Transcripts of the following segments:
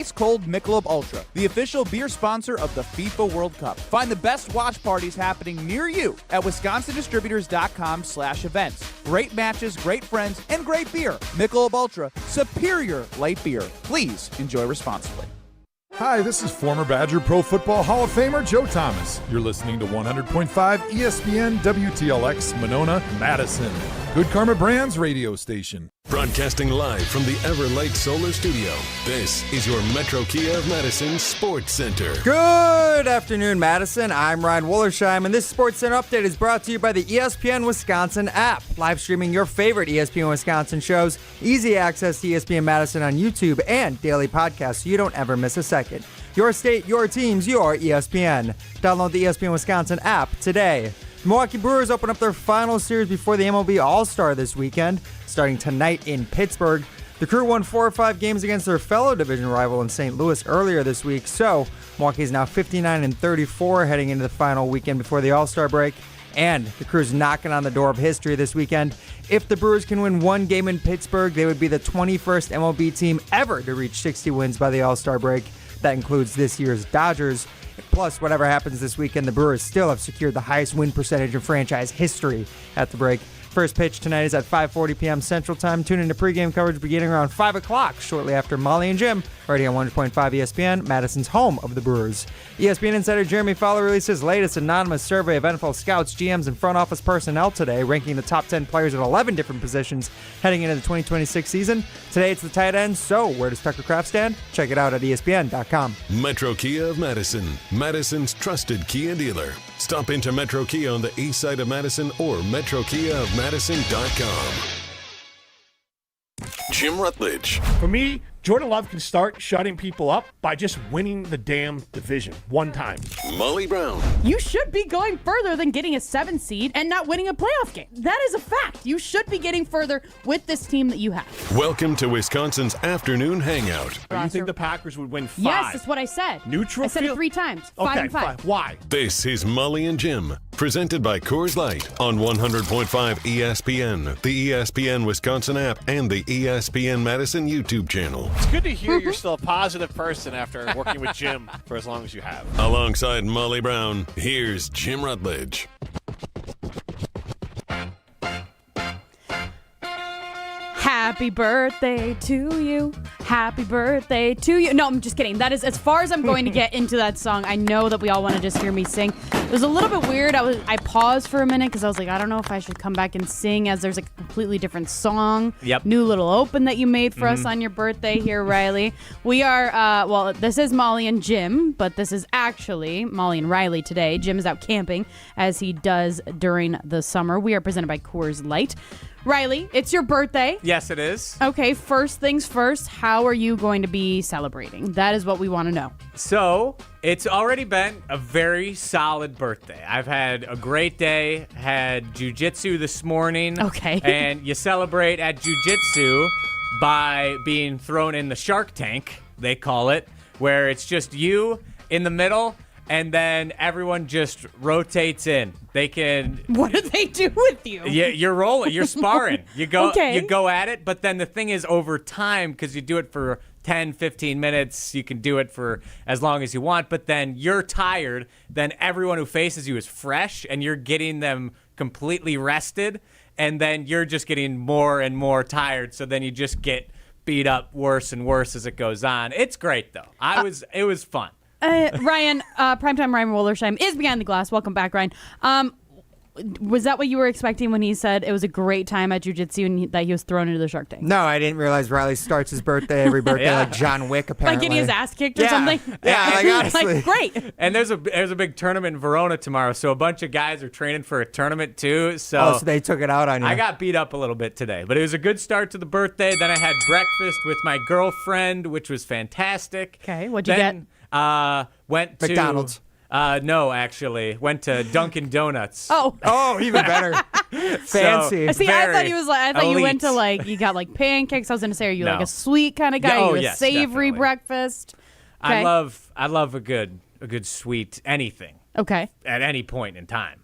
Ice Cold Michelob Ultra, the official beer sponsor of the FIFA World Cup. Find the best watch parties happening near you at wisconsindistributors.com/events. Great matches, great friends, and great beer. Michelob Ultra, superior light beer. Please enjoy responsibly. Hi, this is former Badger Pro Football Hall of Famer Joe Thomas. You're listening to 100.5 ESPN WTLX Monona, Madison. Good Karma Brands radio station. Broadcasting live from the Everlight Solar Studio, this is your Metro Kia of Madison Sports Center. Good afternoon, Madison. I'm Ryan Wollersheim, and this Sports Center update is brought to you by the ESPN Wisconsin app. Live streaming your favorite ESPN Wisconsin shows, easy access to ESPN Madison on YouTube, and daily podcasts so you don't ever miss a second. Your state, your teams, your ESPN. Download the ESPN Wisconsin app today. Milwaukee Brewers open up their final series before the MLB All-Star this weekend, starting tonight in Pittsburgh. The Crew won 4 or 5 games against their fellow division rival in St. Louis earlier this week, so Milwaukee is now 59-34 heading into the final weekend before the All-Star break, and the Crew's knocking on the door of history this weekend. If the Brewers can win 1 game in Pittsburgh, they would be the 21st MLB team ever to reach 60 wins by the All-Star break. That includes this year's Dodgers. Plus, whatever happens this weekend, the Brewers still have secured the highest win percentage in franchise history at the break. First pitch tonight is at 5:40 p.m. Central Time. Tune into pregame coverage beginning around 5 o'clock, shortly after Molly and Jim, right here on 100.5 ESPN, Madison's home of the Brewers. ESPN insider Jeremy Fowler released his latest anonymous survey of NFL scouts, GMs, and front office personnel today, ranking the top 10 players at 11 different positions heading into the 2026 season. Today it's the tight end, so where does Tucker Kraft stand? Check it out at ESPN.com. Metro Kia of Madison, Madison's trusted Kia dealer. Stop into Metro Kia on the east side of Madison or metrokiaofmadison.com. Jim Rutledge. For me, Jordan Love can start shutting people up by just winning the damn division one time. Molly Brown. You should be going further than getting a 7 seed and not winning a playoff game. That is a fact. You should be getting further with this team that you have. Welcome to Wisconsin's afternoon hangout. You think the Packers would win 5? Yes, that's what I said. Neutral I said field? it 3 times. 5 Okay, and 5. Why? This is Molly and Jim, presented by Coors Light on 100.5 ESPN, the ESPN Wisconsin app, and the ESPN Madison YouTube channel. It's good to hear you're still a positive person after working with Jim for as long as you have. Alongside Molly Brown, here's Jim Rutledge. Happy birthday to you. Happy birthday to you. No, I'm just kidding. That is as far as I'm going to get into that song. I know that we all want to just hear me sing. It was a little bit weird. I paused for a minute because I was like, I don't know if I should come back and sing as there's a completely different song. Yep. New little open that you made for us on your birthday here, Riley. We are, well, this is Molly and Jim, but this is actually Molly and Riley today. Jim is out camping as he does during the summer. We are presented by Coors Light. Riley, it's your birthday. Yes, it is. Okay, first things first, how are you going to be celebrating? That is what we want to know. So, it's already been a very solid birthday. I've had a great day, had jiu-jitsu this morning. Okay. And you celebrate at jiu-jitsu by being thrown in the shark tank, they call it, where it's just you in the middle, and then everyone just rotates in. They can. What do they do with you? You're rolling. You're sparring. You go. Okay. You go at it. But then the thing is, over time, because you do it for 10, 15 minutes, you can do it for as long as you want. But then you're tired. Then everyone who faces you is fresh, and you're getting them completely rested. And then you're just getting more and more tired. So then you just get beat up worse and worse as it goes on. It's great though. It was fun. Ryan, primetime Ryan Wollersheim is behind the glass. Welcome back, Ryan. Was that what you were expecting when he said it was a great time at jiu-jitsu and that he was thrown into the shark tank? No, I didn't realize Riley starts his birthday every birthday like John Wick, apparently. Like getting his ass kicked or something? Yeah, like honestly. Like, great. And there's a big tournament in Verona tomorrow, so a bunch of guys are training for a tournament too. So they took it out on you. I got beat up a little bit today, but it was a good start to the birthday. Then I had breakfast with my girlfriend, which was fantastic. Okay, what'd you get? Went to McDonald's. No, actually, went to Dunkin' Donuts. Oh, even better. Fancy. See, I thought he was like. I thought you went to elite. you got like pancakes. I was gonna say, are you No. like a sweet kind of guy? Yeah, are you yes, a savory definitely. breakfast? Okay. I love a good sweet anything. Okay. At any point in time.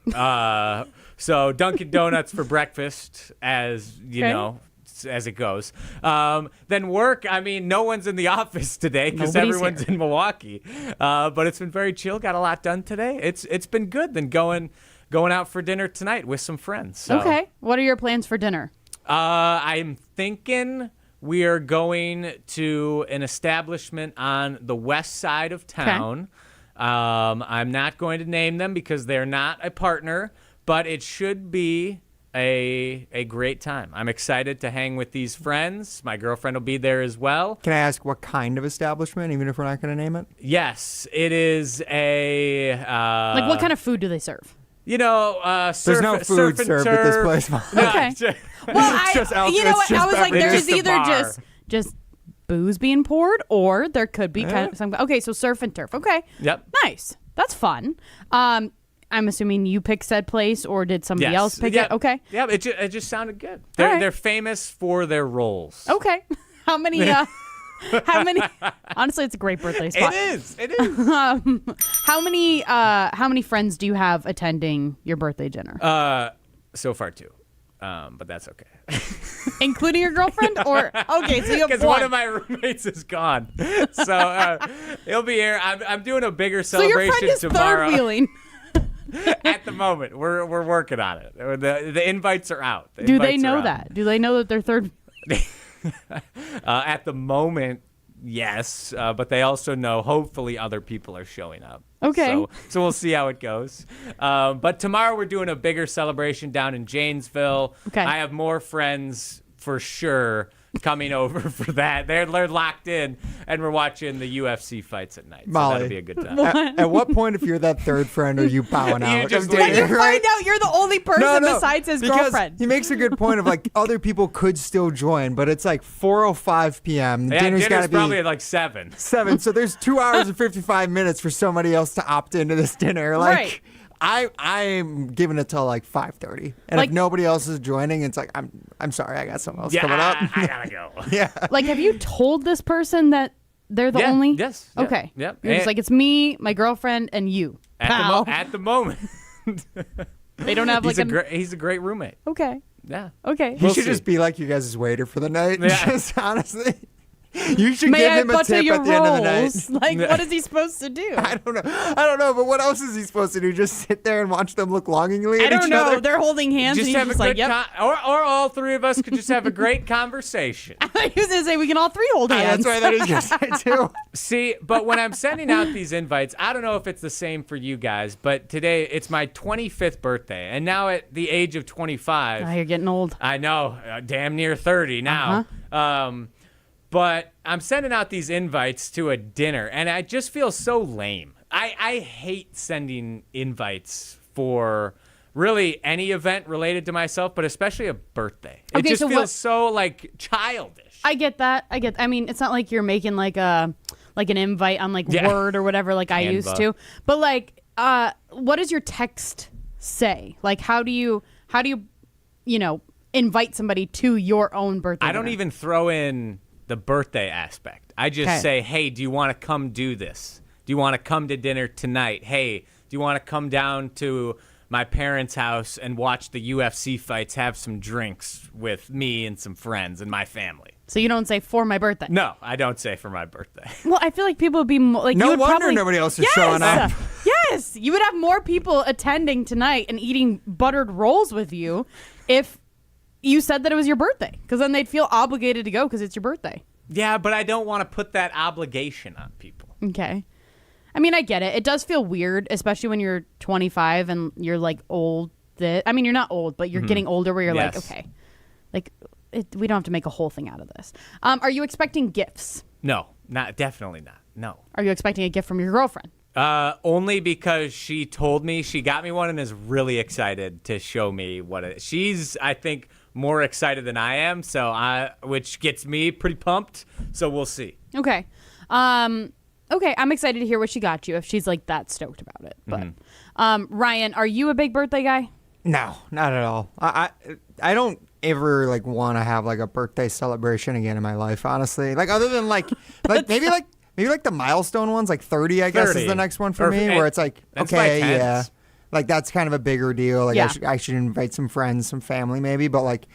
So Dunkin' Donuts for breakfast, as you Okay. know, as it goes. Then work, I mean, no one's in the office today because Nobody's everyone's here. in Milwaukee. But it's been very chill. Got a lot done today. It's been good. Then going out for dinner tonight with some friends. So. Okay. What are your plans for dinner? I'm thinking we are going to an establishment on the west side of town. I'm not going to name them because they're not a partner, but it should be a great time. I'm excited to hang with these friends. My girlfriend will be there as well. Can I ask what kind of establishment, even if we're not going to name it? Yes, it is a... Like, what kind of food do they serve? You know, There's no food served at this place. No, Okay. Well, just you know what? I was like, beverages. there's It's just a either bar. just booze being poured, or there could be kind of some. Okay, so surf and turf. Okay. Yep. Nice. That's fun. I'm assuming you picked said place, or did somebody Yes. else pick Yep. it? Okay. Yeah, it just sounded good. All right. They're famous for their rolls. Okay. How many? How many? Honestly, it's a great birthday spot. It is. How many friends do you have attending your birthday dinner? So far, 2. But that's okay. Including your girlfriend? Or okay, so you have Because one. one of my roommates is gone. So he'll be here. I'm doing a bigger so your celebration friend is tomorrow. third wheeling. At the moment, we're working on it. The invites are out. The Do they invites are know out. that? Do they know that they're third? At the moment, yes. But they also know hopefully other people are showing up. Okay. So we'll see how it goes. But tomorrow we're doing a bigger celebration down in Janesville. Okay. I have more friends for sure coming over for that. They're locked in, and we're watching the UFC fights at night. So Molly. that'll be a good time. At what point, if you're that third friend, are you bowing You out? just of leave. dinner, When you right? find out you're the only person besides his because girlfriend. He makes a good point of like other people could still join, but it's like 4:05 p.m. Yeah, Dinner's got to be probably at like 7. 7. So there's 2 hours and 55 minutes for somebody else to opt into this dinner. Like I'm giving it till like 5:30, and Like- if nobody else is joining, it's like I'm sorry, I got something else Yeah, coming up. I gotta go. Yeah. Like, have you told this person that they're the Yeah, only? yes, yeah, Okay. yep. You're just And- like, it's me, my girlfriend, and you. Pal. At the moment, They don't have like he's a great roommate. Okay. Yeah. Okay. He should just be like you guys' waiter for the night. Yeah. Just honestly, you should May give I him a butter tip your at the end of the night. rolls? Like, what is he supposed to do? I don't know, but what else is he supposed to do? Just sit there and watch them look longingly at I don't each know. other? They're holding hands, Just and have he's a just like, good yep. or all 3 of us could just have a great conversation. He was gonna say we can all 3 hold hands. That's right. That is just I too. See, but when I'm sending out these invites, I don't know if it's the same for you guys, but today it's my 25th birthday, and now at the age of 25, Oh, you're getting old. I know, damn near 30 now. But I'm sending out these invites to a dinner, and I just feel so lame. I hate sending invites for really any event related to myself, but especially a birthday. It Okay, just so feels what- so like childish. I get that. I mean, it's not like you're making like an invite on like Yeah. Word or whatever like I used Canva. to. But like, what does your text say? Like, how do you invite somebody to your own birthday? I don't dinner? even throw in the birthday aspect. I just Okay. say, hey, do you want to come do this? Do you want to come to dinner tonight? Hey, do you want to come down to my parents' house and watch the UFC fights, have some drinks with me and some friends and my family? So you don't say for my birthday. No, I don't say for my birthday. Well, I feel like people would be like. No you would wonder probably, nobody else is showing up. Yes, you would have more people attending tonight and eating buttered rolls with you if you said that it was your birthday, because then they'd feel obligated to go because it's your birthday. Yeah, but I don't want to put that obligation on people. Okay. I mean, I get it. It does feel weird, especially when you're 25 and you're like old. I mean, you're not old, but you're getting older where you're like, Yes. okay, like we don't have to make a whole thing out of this. Are you expecting gifts? No, definitely not. No. Are you expecting a gift from your girlfriend? Only because she told me she got me one and is really excited to show me what it is. She's, I think, more excited than I am, which gets me pretty pumped. So we'll see. Okay. Okay, I'm excited to hear what she got you if she's like that stoked about it. But Ryan, are you a big birthday guy? No, not at all. I don't ever like want to have like a birthday celebration again in my life, honestly. Like other than like maybe the milestone ones, like 30, I guess 30. is the next one for me, Perfect. where it's like, That's okay, my yeah. 10s. Like that's kind of a bigger deal. Like Yeah. I should invite some friends, some family maybe, but like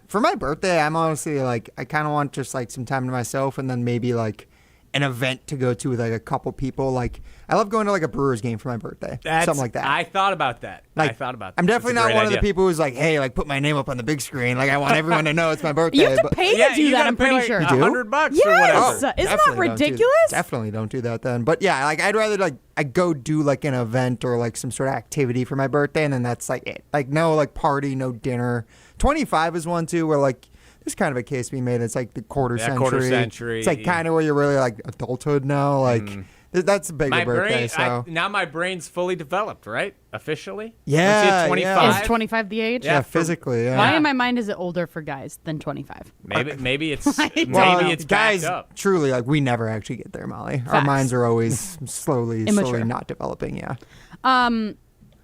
for my birthday, I'm honestly like, I kind of want just like some time to myself, and then maybe like an event to go to with like a couple people. Like, I love going to like a Brewers game for my birthday, something like that. I thought about that. Like, I'm definitely not one of the people who's like, hey, like put my name up on the big screen. Like, I want everyone to know it's my birthday. You have to pay to do that, I'm pretty sure. $100 or whatever. Yes! Isn't that ridiculous? Definitely don't do that then. But yeah, like I'd rather like I go do like an event or like some sort of activity for my birthday, and then that's like it. Like no like party, no dinner. 25 is one too where like there's kind of a case to be made. It's like the quarter century. It's like kind of where you're really like adulthood now. Like that's a bigger birthday. So now my brain's fully developed, right? Officially. Yeah. 25. Is 25 the age? Yeah, physically. Yeah. Why in my mind is it older for guys than 25? Maybe it's it's guys. backed up. Truly, like we never actually get there, Molly. Facts. Our minds are always slowly not developing. Yeah.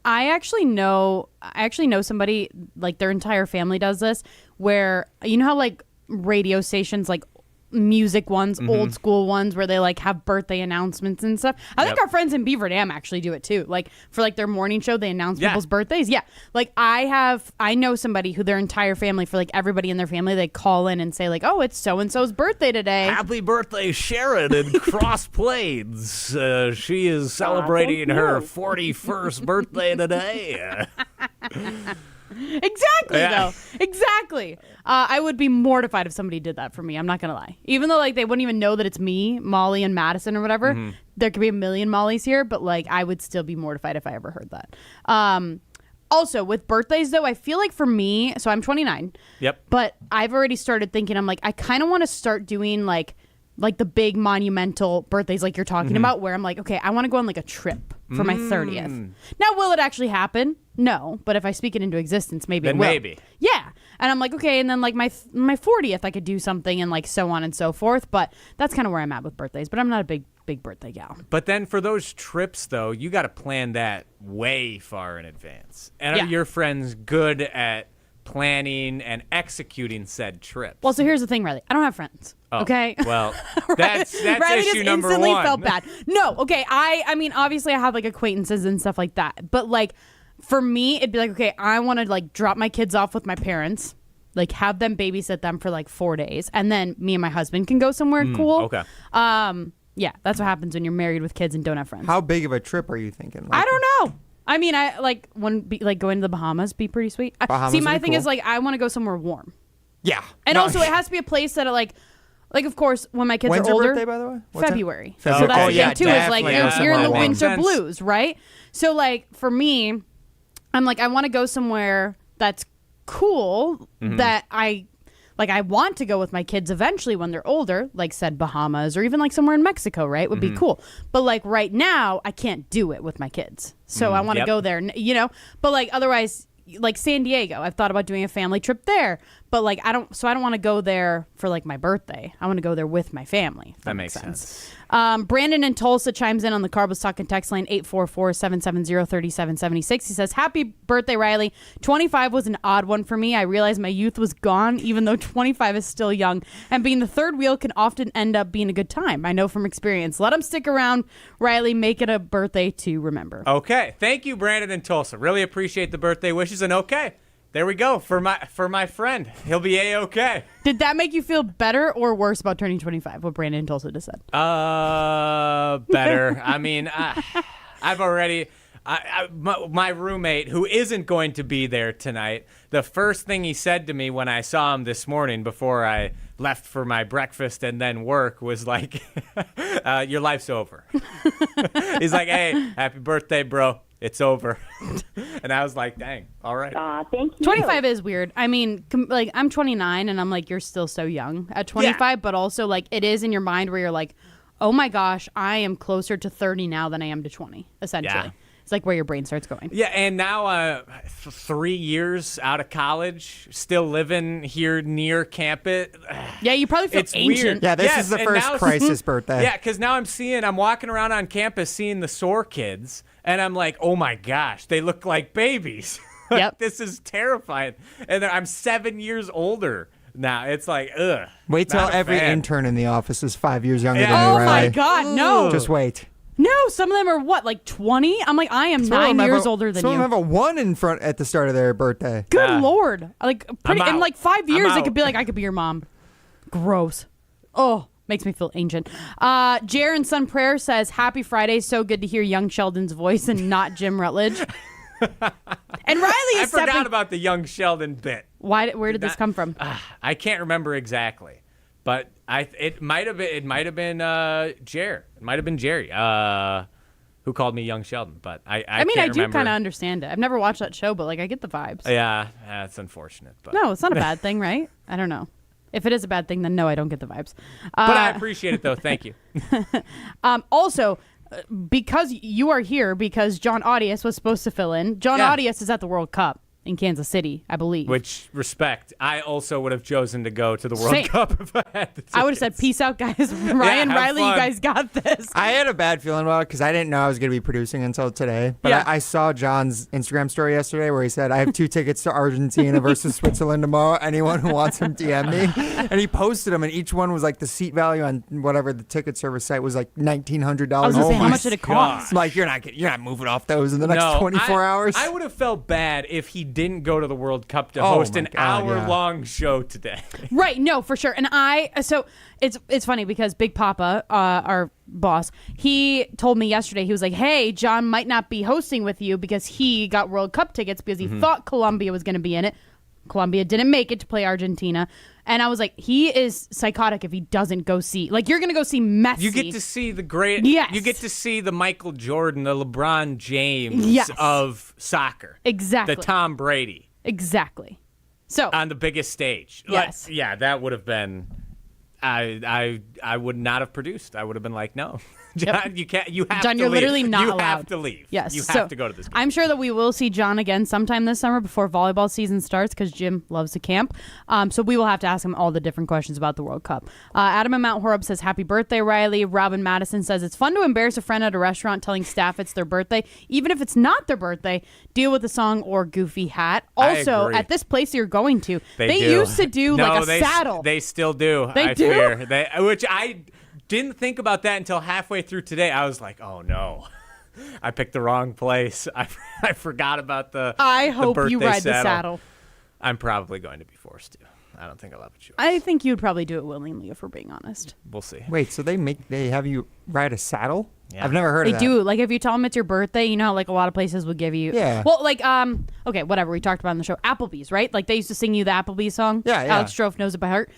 I actually know somebody, like their entire family does this, where you know how like radio stations, like music ones, old school ones, where they like have birthday announcements and stuff. I think our friends in Beaver Dam actually do it too. Like for like their morning show, they announce people's birthdays. Yeah. Like I know somebody who their entire family, for like everybody in their family, they call in and say like, oh, it's so-and-so's birthday today. Happy birthday, Sharon in Cross Plains. She is celebrating her 41st birthday today. Exactly, though. Exactly. I would be mortified if somebody did that for me. I'm not going to lie. Even though like they wouldn't even know that it's me, Molly, and Madison or whatever. There could be a million Mollys here, but like I would still be mortified if I ever heard that. Also, with birthdays, though, I feel like for me, so I'm 29. Yep. But I've already started thinking, I'm like, I kind of want to start doing like the big monumental birthdays like you're talking about, where I'm like, okay, I want to go on like a trip for my 30th. Now, will it actually happen? No, but if I speak it into existence, maybe it will. Maybe. Yeah. And I'm like, okay, and then like my 40th, I could do something, and like so on and so forth. But that's kind of where I'm at with birthdays. But I'm not a big birthday gal. But then for those trips, though, you got to plan that way far in advance. And are your friends good at planning and executing said trips? Well, so here's the thing, Riley. I don't have friends. Oh, okay. Well, right? that's Riley issue just number instantly one. felt bad. No, okay. I mean, obviously, I have like acquaintances and stuff like that. But like, for me, it'd be like, okay, I want to like drop my kids off with my parents, like have them babysit them for like 4 days, and then me and my husband can go somewhere cool. Okay. Yeah, that's what happens when you're married with kids and don't have friends. How big of a trip are you thinking? Like, I don't know. I mean, I like like going to the Bahamas be pretty sweet. See, my thing is like I want to go somewhere warm. Yeah. And also it has to be a place that like of course when my kids When's are older. Your birthday, by the way? What's February. That? So that's the thing too. Is like you're in the Makes winter sense. blues, right? So like for me, I'm like I want to go somewhere that's cool that I want to go with my kids eventually when they're older, like said Bahamas or even like somewhere in Mexico, right? Would be cool. But like right now, I can't do it with my kids. So I want to go there, you know? But like otherwise, like San Diego, I've thought about doing a family trip there. But like I don't want to go there for like my birthday. I want to go there with my family. That makes sense. Brandon in Tulsa chimes in on the Carbos Talking text line 844-770-3776. He says, happy birthday, Riley. 25 was an odd one for me. I realized my youth was gone, even though 25 is still young. And being the third wheel can often end up being a good time. I know from experience. Let him stick around. Riley, make it a birthday to remember. Okay. Thank you, Brandon in Tulsa. Really appreciate the birthday wishes. And okay, there we go for my friend. He'll be A-okay. Did that make you feel better or worse about turning 25? What Brandon in Tulsa just said. Better. I mean, I've already. My roommate, who isn't going to be there tonight, the first thing he said to me when I saw him this morning before I left for my breakfast and then work was like, your life's over. He's like, hey, happy birthday, bro. It's over. And I was like, dang, all right. Thank you. 25 is weird. I mean, like, I'm 29, and I'm like, you're still so young at 25, but also, like, it is in your mind where you're like, oh my gosh, I am closer to 30 now than I am to 20, essentially. Yeah. It's like where your brain starts going. Yeah, and now 3 years out of college, still living here near campus. Yeah, you probably feel ancient. Weird. Yeah, this is the first crisis birthday. Yeah, because now I'm walking around on campus seeing the SOAR kids, and I'm like, oh my gosh, they look like babies. Yep. This is terrifying. And I'm 7 years older now. It's like, ugh. Wait till every intern in the office is 5 years younger than you, Oh Riley. my God, no. Just wait. No, some of them are what, like 20? I'm like, I am 9 years older than some you. Some of them have a 1 in front at the start of their birthday. Good Lord. Like, in like 5 years, I'm it could be like, I could be your mom. Gross. Oh, makes me feel ancient. Jaron Sun Prayer says, Happy Friday. So good to hear young Sheldon's voice and not Jim Rutledge. And Riley is I forgot about the young Sheldon bit. Where did this come from? I can't remember exactly, but it might have been Jerry. It might have been Jerry who called me young Sheldon. But I mean, I can't do kind of understand it. I've never watched that show, but like I get the vibes. Yeah, it's unfortunate. But no, it's not a bad thing, right? I don't know. If it is a bad thing, then no, I don't get the vibes. But I appreciate it though. Thank you. Also, because you are here, because John Audius was supposed to fill in. John Audius is at the World Cup in Kansas City, I believe. Which, respect, I also would have chosen to go to the World Cup if I had the tickets. I would have said, peace out, guys. Ryan, Riley, fun. you guys got this. I had a bad feeling about it because I didn't know I was going to be producing until today. But I saw John's Instagram story yesterday where he said, I have 2 tickets to Argentina versus Switzerland tomorrow. Anyone who wants them, DM me. And he posted them, and each one was like the seat value on whatever the ticket service site was like $1,900. I was going to say, how much did it cost? I'm like, you're not moving off those in the next 24 hours. I would have felt bad if he didn't go to the World Cup to host an hour-long show today. Right, no, for sure. And so it's funny because Big Papa, our boss, he told me yesterday, he was like, hey, John might not be hosting with you because he got World Cup tickets because he thought Colombia was going to be in it. Colombia didn't make it to play Argentina. And I was like, he is psychotic if he doesn't go see. Like, you're going to go see Messi. You get to see the great. Yes. You get to see the Michael Jordan, the LeBron James of soccer. Exactly. The Tom Brady. Exactly. So on the biggest stage. Yes. That would have been. I would not have produced. I would have been like, no. John, you can't. You have John, to you're leave. literally not you allowed. You have to leave. Yes. You have to go to this game. I'm sure that we will see John again sometime this summer before volleyball season starts because Jim loves to camp. So we will have to ask him all the different questions about the World Cup. Adam in Mount Horeb says, Happy birthday, Riley. Robin Madison says, it's fun to embarrass a friend at a restaurant telling staff it's their birthday. Even if it's not their birthday, deal with a song or goofy hat. Also, at this place you're going to, they used to do like a saddle. They still do. They do? Fear. Which I didn't think about that until halfway through today. I was like, oh no, I picked the wrong place. I forgot about the I hope you ride the saddle. I'm probably going to be forced to. I don't think I'll have a choice. I think you'd probably do it willingly if we're being honest. We'll see. Wait, so they have you ride a saddle? Yeah. I've never heard of that. They do. Like, if you tell them it's your birthday, you know how, like, a lot of places would give you... Yeah. Well, like, okay, whatever. We talked about on the show. Applebee's, right? Like, they used to sing you the Applebee's song. Yeah. Alex Strofe knows it by heart.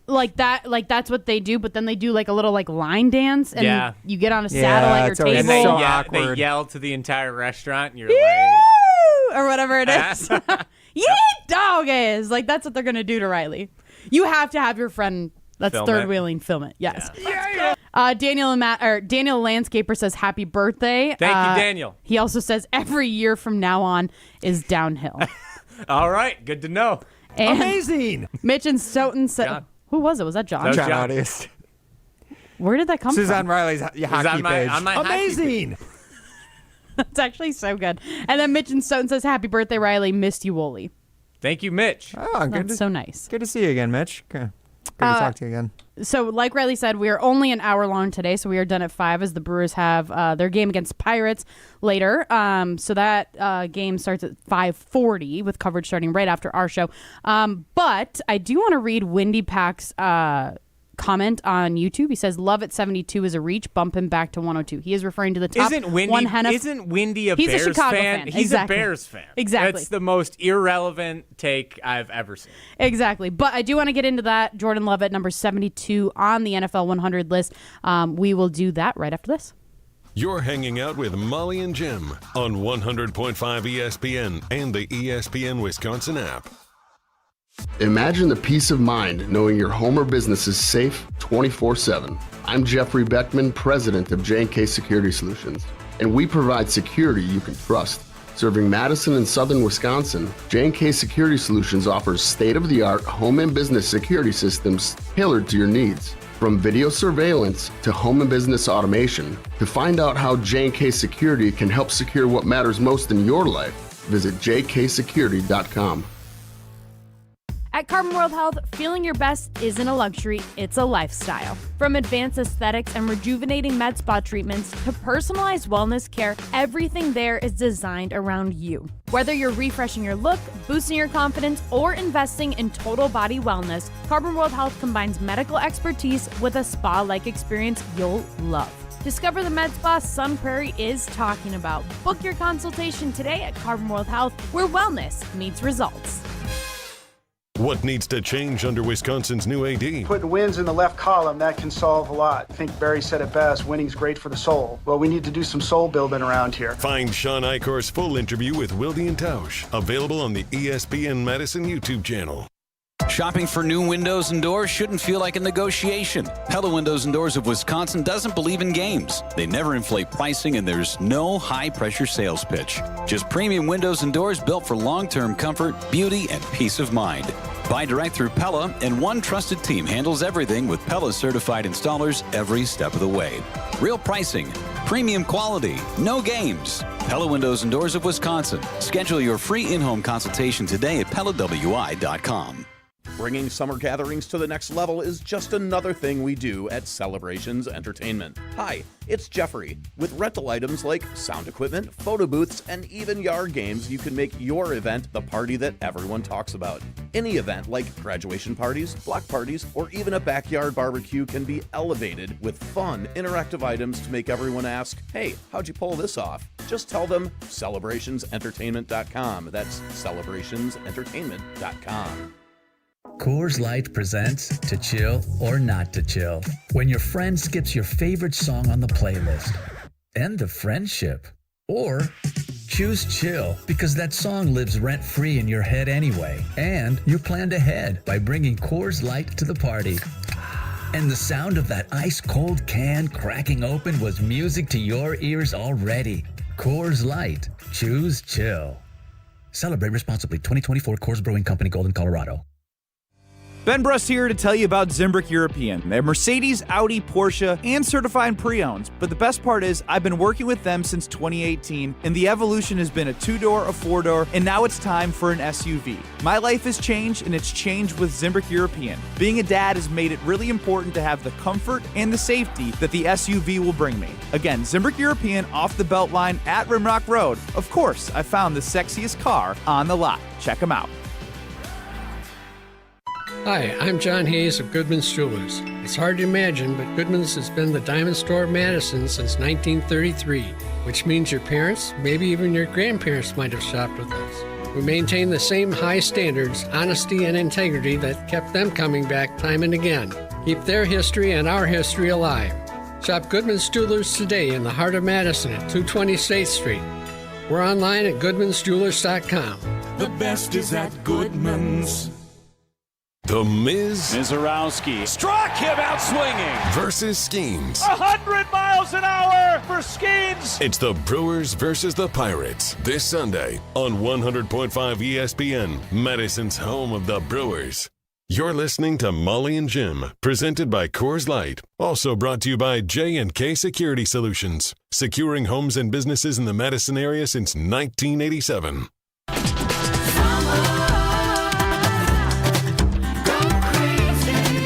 Like that, like that's what they do, but then they do like a little like line dance, and you get on a saddle at your table. And they yell to the entire restaurant, and you're like, or whatever it is. Yeah, dog is like that's what they're gonna do to Riley. You have to have your friend that's third wheeling film it. Yes. Yeah. Daniel Landscaper says happy birthday. Thank you, Daniel. He also says every year from now on is downhill. All right, good to know. And amazing. Mitch and Stoughton said. Who was it? Was that John? John Audius. Where did that come from? Suzanne Riley's hockey page. On my amazing. That's actually so good. And then Mitch and Stoughton says, happy birthday, Riley. Missed you, Wooly. Thank you, Mitch. Oh, That's so nice. Good to see you again, Mitch. Good to talk to you again. So, like Riley said, we are only an hour long today, so we are done at 5 as the Brewers have their game against Pirates later. So that game starts at 5:40 with coverage starting right after our show. But I do want to read Windy Pack's comment on YouTube. He says, love at 72 is a reach. Bump him back to 102. He is referring to the top Isn't Windy a He's Bears a Chicago fan? He's exactly. a Bears fan. Exactly. That's the most irrelevant take I've ever seen. Exactly. But I do want to get into that. Jordan Love at number 72 on the NFL 100 list. We will do that right after this. You're hanging out with Molly and Jim on 100.5 ESPN and the ESPN Wisconsin app. Imagine the peace of mind knowing your home or business is safe 24/7. I'm Jeffrey Beckman, president of J&K Security Solutions, and we provide security you can trust. Serving Madison and southern Wisconsin, J&K Security Solutions offers state-of-the-art home and business security systems tailored to your needs. From video surveillance to home and business automation, to find out how J&K Security can help secure what matters most in your life, visit jksecurity.com. At Carbon World Health, feeling your best isn't a luxury, it's a lifestyle. From advanced aesthetics and rejuvenating med spa treatments to personalized wellness care, everything there is designed around you. Whether you're refreshing your look, boosting your confidence, or investing in total body wellness, Carbon World Health combines medical expertise with a spa-like experience you'll love. Discover the med spa Sun Prairie is talking about. Book your consultation today at Carbon World Health, where wellness meets results. What needs to change under Wisconsin's new AD? Putting wins in the left column, that can solve a lot. I think Barry said it best, winning's great for the soul. Well, we need to do some soul building around here. Find Sean Icor's full interview with Wilde and Tausch, available on the ESPN Madison YouTube channel. Shopping for new windows and doors shouldn't feel like a negotiation. Pella Windows and Doors of Wisconsin doesn't believe in games. They never inflate pricing, and there's no high-pressure sales pitch. Just premium windows and doors built for long-term comfort, beauty, and peace of mind. Buy direct through Pella, and one trusted team handles everything with Pella certified installers every step of the way. Real pricing, premium quality, no games. Pella Windows and Doors of Wisconsin. Schedule your free in-home consultation today at PellaWI.com. Bringing summer gatherings to the next level is just another thing we do at Celebrations Entertainment. Hi, it's Jeffrey. With rental items like sound equipment, photo booths, and even yard games, you can make your event the party that everyone talks about. Any event like graduation parties, block parties, or even a backyard barbecue can be elevated with fun, interactive items to make everyone ask, hey, how'd you pull this off? Just tell them celebrationsentertainment.com. That's celebrationsentertainment.com. Coors Light presents To Chill or Not to Chill. When your friend skips your favorite song on the playlist. End the friendship. Or choose chill because that song lives rent-free in your head anyway. And you planned ahead by bringing Coors Light to the party. And the sound of that ice-cold can cracking open was music to your ears already. Coors Light. Choose chill. Celebrate responsibly. 2024 Coors Brewing Company, Golden, Colorado. Ben Bruss here to tell you about Zimbrick European. They're Mercedes, Audi, Porsche, and certified pre-owns. But the best part is I've been working with them since 2018, and the evolution has been a 2-door, a 4-door, and now it's time for an SUV. My life has changed, and it's changed with Zimbrick European. Being a dad has made it really important to have the comfort and the safety that the SUV will bring me. Again, Zimbrick European off the Beltline at Rimrock Road. Of course, I found the sexiest car on the lot. Check them out. Hi, I'm John Hayes of Goodman's Jewelers. It's hard to imagine, but Goodman's has been the diamond store of Madison since 1933, which means your parents, maybe even your grandparents might have shopped with us. We maintain the same high standards, honesty, and integrity that kept them coming back time and again. Keep their history and our history alive. Shop Goodman's Jewelers today in the heart of Madison at 220 State Street. We're online at goodmansjewelers.com. The best is at Goodman's. The Miz Mizorowski struck him out swinging. versus Skeens. 100 miles an hour for Skeens. It's the Brewers versus the Pirates this Sunday on 100.5 ESPN, Madison's home of the Brewers. You're listening to Molly and Jim, presented by Coors Light. Also brought to you by J&K Security Solutions, securing homes and businesses in the Madison area since 1987.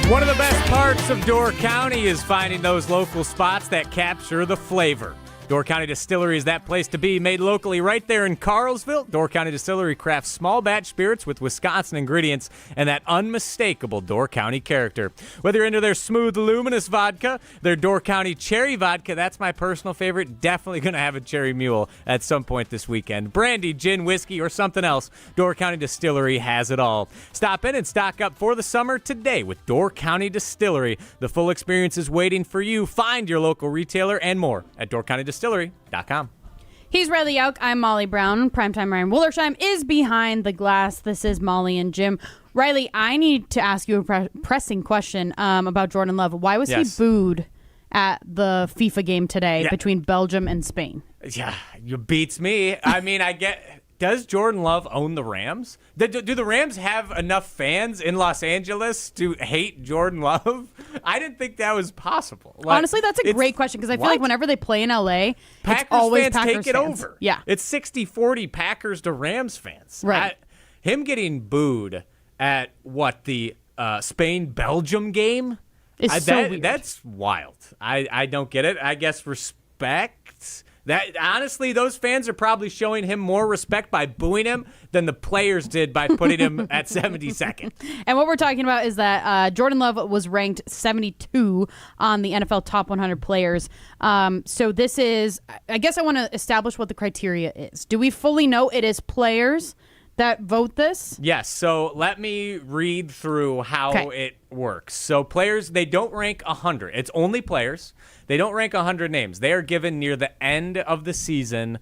One of the best parts of Door County is finding those local spots that capture the flavor. Door County Distillery is that place to be, made locally right there in Carlsville. Door County Distillery crafts small batch spirits with Wisconsin ingredients and that unmistakable Door County character. Whether you're into their smooth, luminous vodka, their Door County cherry vodka, that's my personal favorite. Definitely going to have a cherry mule at some point this weekend. Brandy, gin, whiskey, or something else, Door County Distillery has it all. Stop in and stock up for the summer today with Door County Distillery. The full experience is waiting for you. Find your local retailer and more at DoorCountyDistillery.com. He's Riley Jauch. I'm Molly Brown. Primetime Ryan Wollersheim is behind the glass. This is Molly and Jim. Riley, I need to ask you a pressing question about Jordan Love. Why was he booed at the FIFA game today between Belgium and Spain? Yeah, you beats me. I mean, I get... Does Jordan Love own the Rams? Do the Rams have enough fans in Los Angeles to hate Jordan Love? I didn't think that was possible. Honestly, that's a great question because I feel like whenever they play in LA, Packers it's always fans Packers take it fans. over. Yeah. It's 60-40 Packers to Rams fans. Right. Him getting booed at the Spain-Belgium game? It's so weird. That's wild. I don't get it. I guess respect. That honestly, those fans are probably showing him more respect by booing him than the players did by putting him at 72nd. And what we're talking about is that Jordan Love was ranked 72 on the NFL Top 100 Players. So this is, I guess I want to establish what the criteria is. Do we fully know it is players that vote this? Yes. So let me read through how it works. So players, they don't rank 100. It's only players. They don't rank 100 names. They are given near the end of the season,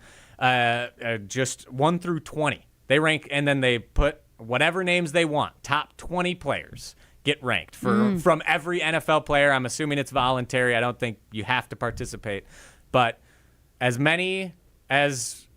just 1 through 20. They rank, and then they put whatever names they want. Top 20 players get ranked from every NFL player. I'm assuming it's voluntary. I don't think you have to participate. But as many as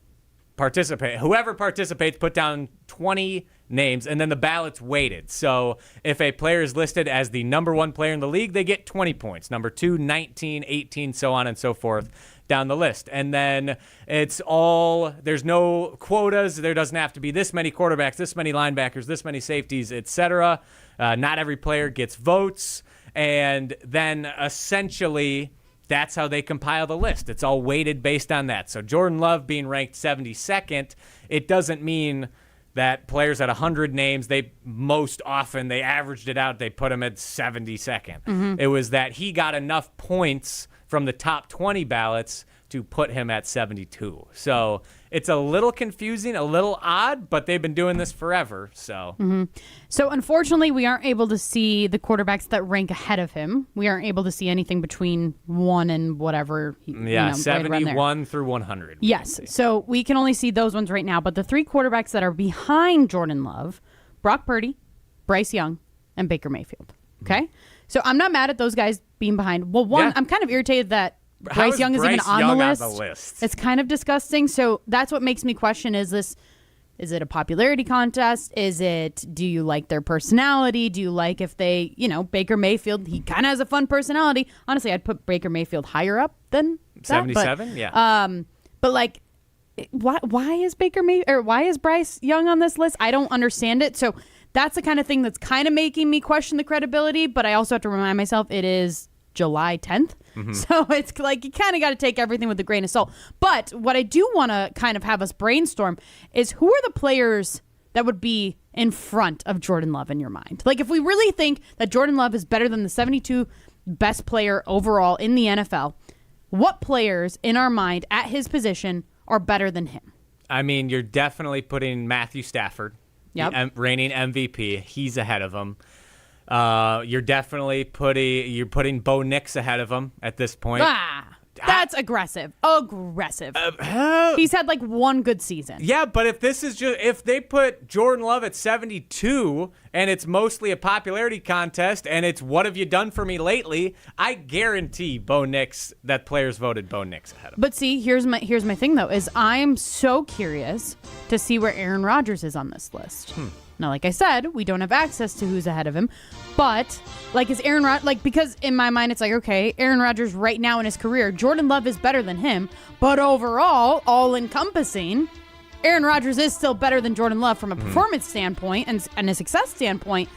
participate, whoever participates, put down 20 names, and then the ballot's weighted. So if a player is listed as the number 1 player in the league, they get 20 points. Number 2, 19, 18, so on and so forth down the list. And then it's all, there's no quotas. There doesn't have to be this many quarterbacks, this many linebackers, this many safeties, etc. Not every player gets votes. And then essentially that's how they compile the list. It's all weighted based on that. So Jordan Love being ranked 72nd, it doesn't mean that players at 100 names, they averaged it out, they put him at 72nd. It was that he got enough points from the top 20 ballots to put him at 72. So it's a little confusing, a little odd, but they've been doing this forever. So So unfortunately, we aren't able to see the quarterbacks that rank ahead of him. We aren't able to see anything between 1 and whatever. 71 through 100. Yes. So we can only see those ones right now. But the 3 quarterbacks that are behind Jordan Love, Brock Purdy, Bryce Young, and Baker Mayfield. Okay? So I'm not mad at those guys being behind. Well, I'm kind of irritated that Bryce Young is even on the list. It's kind of disgusting. So that's what makes me question, is it a popularity contest? Do you like their personality? Do you like if they, Baker Mayfield, he kind of has a fun personality. Honestly, I'd put Baker Mayfield higher up than 77, But like, why is why is Bryce Young on this list? I don't understand it. So that's the kind of thing that's kind of making me question the credibility. But I also have to remind myself it is July 10th. So it's like you kind of got to take everything with a grain of salt. But what I do want to kind of have us brainstorm is, who are the players that would be in front of Jordan Love in your mind? Like, if we really think that Jordan Love is better than the 72 best player overall in the NFL, what players in our mind at his position are better than him? I mean, you're definitely putting Matthew Stafford, reigning MVP. He's ahead of him. You're definitely putting Bo Nix ahead of him at this point. That's aggressive. He's had like one good season. Yeah, but if they put Jordan Love at 72 and it's mostly a popularity contest and it's what have you done for me lately, I guarantee Bo Nix that players voted Bo Nix ahead of him. But see, here's my thing though, is I'm so curious to see where Aaron Rodgers is on this list. Now, like I said, we don't have access to who's ahead of him, but like, is Aaron because in my mind it's like, okay, Aaron Rodgers right now in his career, Jordan Love is better than him, but overall, all encompassing, Aaron Rodgers is still better than Jordan Love from a performance standpoint and a success standpoint.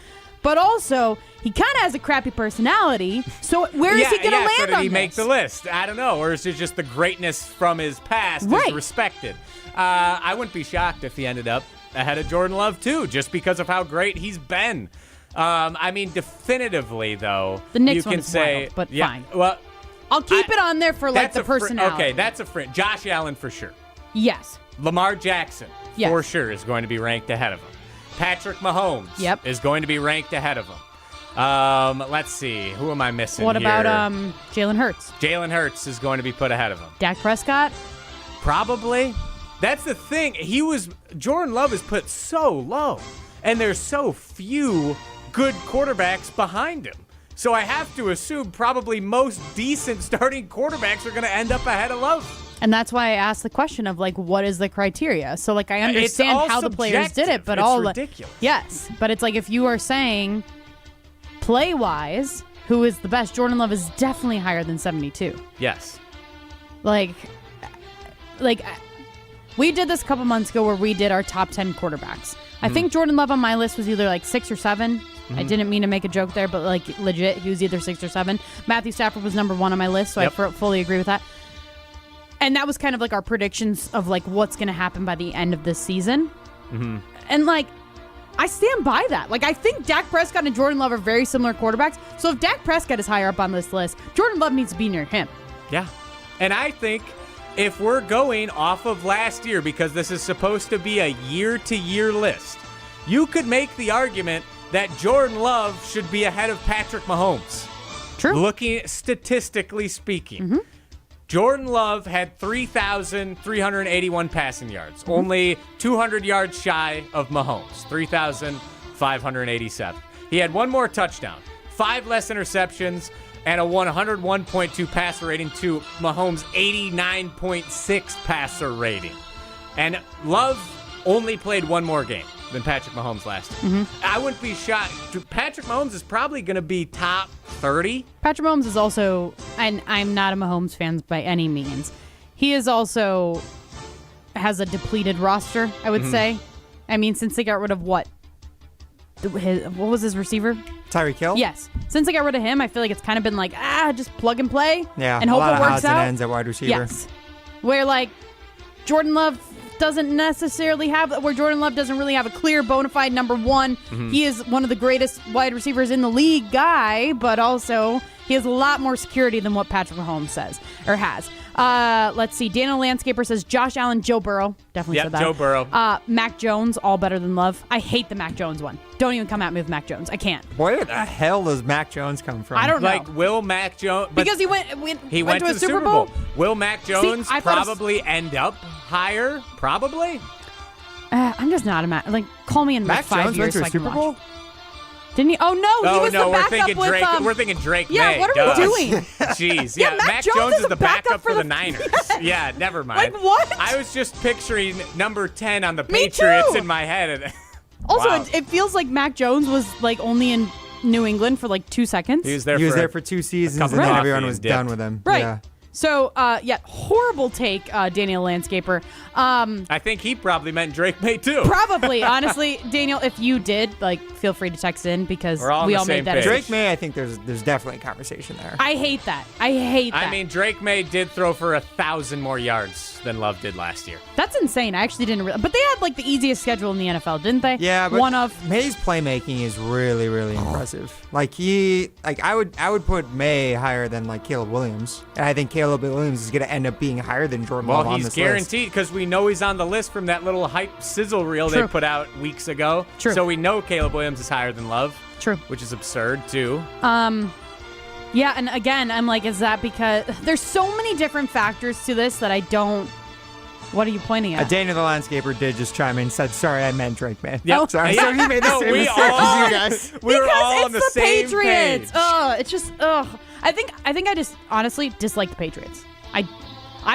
But also, he kind of has a crappy personality. So where is he going to land so did on he this? make the list? I don't know. Or is it just the greatness from his past is respected? I wouldn't be shocked if he ended up ahead of Jordan Love too, just because of how great he's been. I mean, definitively though, the Knicks you can one is say, wild, but fine. Well, I'll keep it on there for like the personality. Okay, that's a friend. Josh Allen for sure. Yes. Lamar Jackson for sure is going to be ranked ahead of him. Patrick Mahomes is going to be ranked ahead of him. Let's see. Who am I missing What here? about Jalen Hurts? Jalen Hurts is going to be put ahead of him. Dak Prescott? Probably. That's the thing. Jordan Love is put so low, and there's so few good quarterbacks behind him. So I have to assume probably most decent starting quarterbacks are going to end up ahead of Love. And that's why I asked the question of like, what is the criteria? So like, I understand how the players did it, but it's ridiculous. Yes, but it's like, if you are saying play-wise, who is the best, Jordan Love is definitely higher than 72. Yes. Like we did this a couple months ago where we did our top 10 quarterbacks. I think Jordan Love on my list was either like 6 or 7. I didn't mean to make a joke there, but like legit, he was either 6 or 7. Matthew Stafford was number 1 on my list, so I fully agree with that. And that was kind of like our predictions of like what's going to happen by the end of this season. And like, I stand by that. Like, I think Dak Prescott and Jordan Love are very similar quarterbacks. So if Dak Prescott is higher up on this list, Jordan Love needs to be near him. Yeah. And I think if we're going off of last year, because this is supposed to be a year-to-year list, you could make the argument that Jordan Love should be ahead of Patrick Mahomes. True. Looking statistically speaking. Jordan Love had 3,381 passing yards, only 200 yards shy of Mahomes, 3,587. He had 1 more touchdown, 5 less interceptions, and a 101.2 passer rating to Mahomes' 89.6 passer rating. And Love only played 1 more game than Patrick Mahomes last year. I wouldn't be shocked. Patrick Mahomes is probably going to be top 30. Patrick Mahomes is also, and I'm not a Mahomes fan by any means, he is also has a depleted roster, I would say. I mean, since they got rid of what was his receiver? Tyreek Hill? Yes. Since they got rid of him, I feel like it's kind of been like, just plug and play. Yeah, and a hope lot it of works odds out. and ends at wide receiver. Yes. Where like Jordan Love doesn't necessarily have, where Jordan Love doesn't really have a clear bona fide number 1. He is one of the greatest wide receivers in the league guy, but also he has a lot more security than what Patrick Mahomes says or has. Let's see. Daniel Landscaper says Josh Allen, Joe Burrow. Definitely said that. Joe Burrow. Mac Jones, all better than Love. I hate the Mac Jones one. Don't even come at me with Mac Jones. I can't. Where the hell does Mac Jones come from? I don't know. Like, will Mac Jones... Because he went to a Super Bowl. Will Mac Jones probably end up higher? Probably? I'm just not a Mac. Like, call me in Mac like 5 Jones years went to a so I can Super watch. Bowl? Didn't he? Oh, no. He was the we're backup thinking with... Drake. We're thinking Drake May. Yeah, what are we doing? Jeez. Yeah, Mac Jones is the backup for the Niners. Yeah, never mind. Like, what? I was just picturing number 10 on the Me Patriots too. in my head. Also, Wow. it feels like Mac Jones was like only in New England for like 2 seconds. He was there for 2 seasons, and couple then coffee everyone and was dip. done with him. Right. Yeah. So, horrible take, Daniel Landscaper. I think he probably meant Drake May too. Probably, honestly, Daniel, if you did, like, feel free to text in because We're all on we the all same made that. page. Drake May, I think there's definitely a conversation there. I hate that. I hate that. I mean, Drake May did throw for 1,000 more yards than Love did last year. That's insane. I actually didn't realize. But they had like the easiest schedule in the NFL, didn't they? Yeah, but one of May's playmaking is really, really impressive. Like I would put May higher than like Caleb Williams, and I think Caleb Williams is going to end up being higher than Jordan Love on Well, he's this guaranteed because we know he's on the list from that little hype sizzle reel True. they put out weeks ago. True. So we know Caleb Williams is higher than Love. True. Which is absurd too. Yeah, and again, I'm like, is that because there's so many different factors to this that I don't. What are you pointing at? Dana the Landscaper did just chime in and said, sorry, I meant Drake May. Yep. Oh, sorry. Yeah. So he made the same we mistake all- as you guys. We were because all it's on the the same Patriots. page. Oh, it's just I think I just honestly dislike the Patriots. I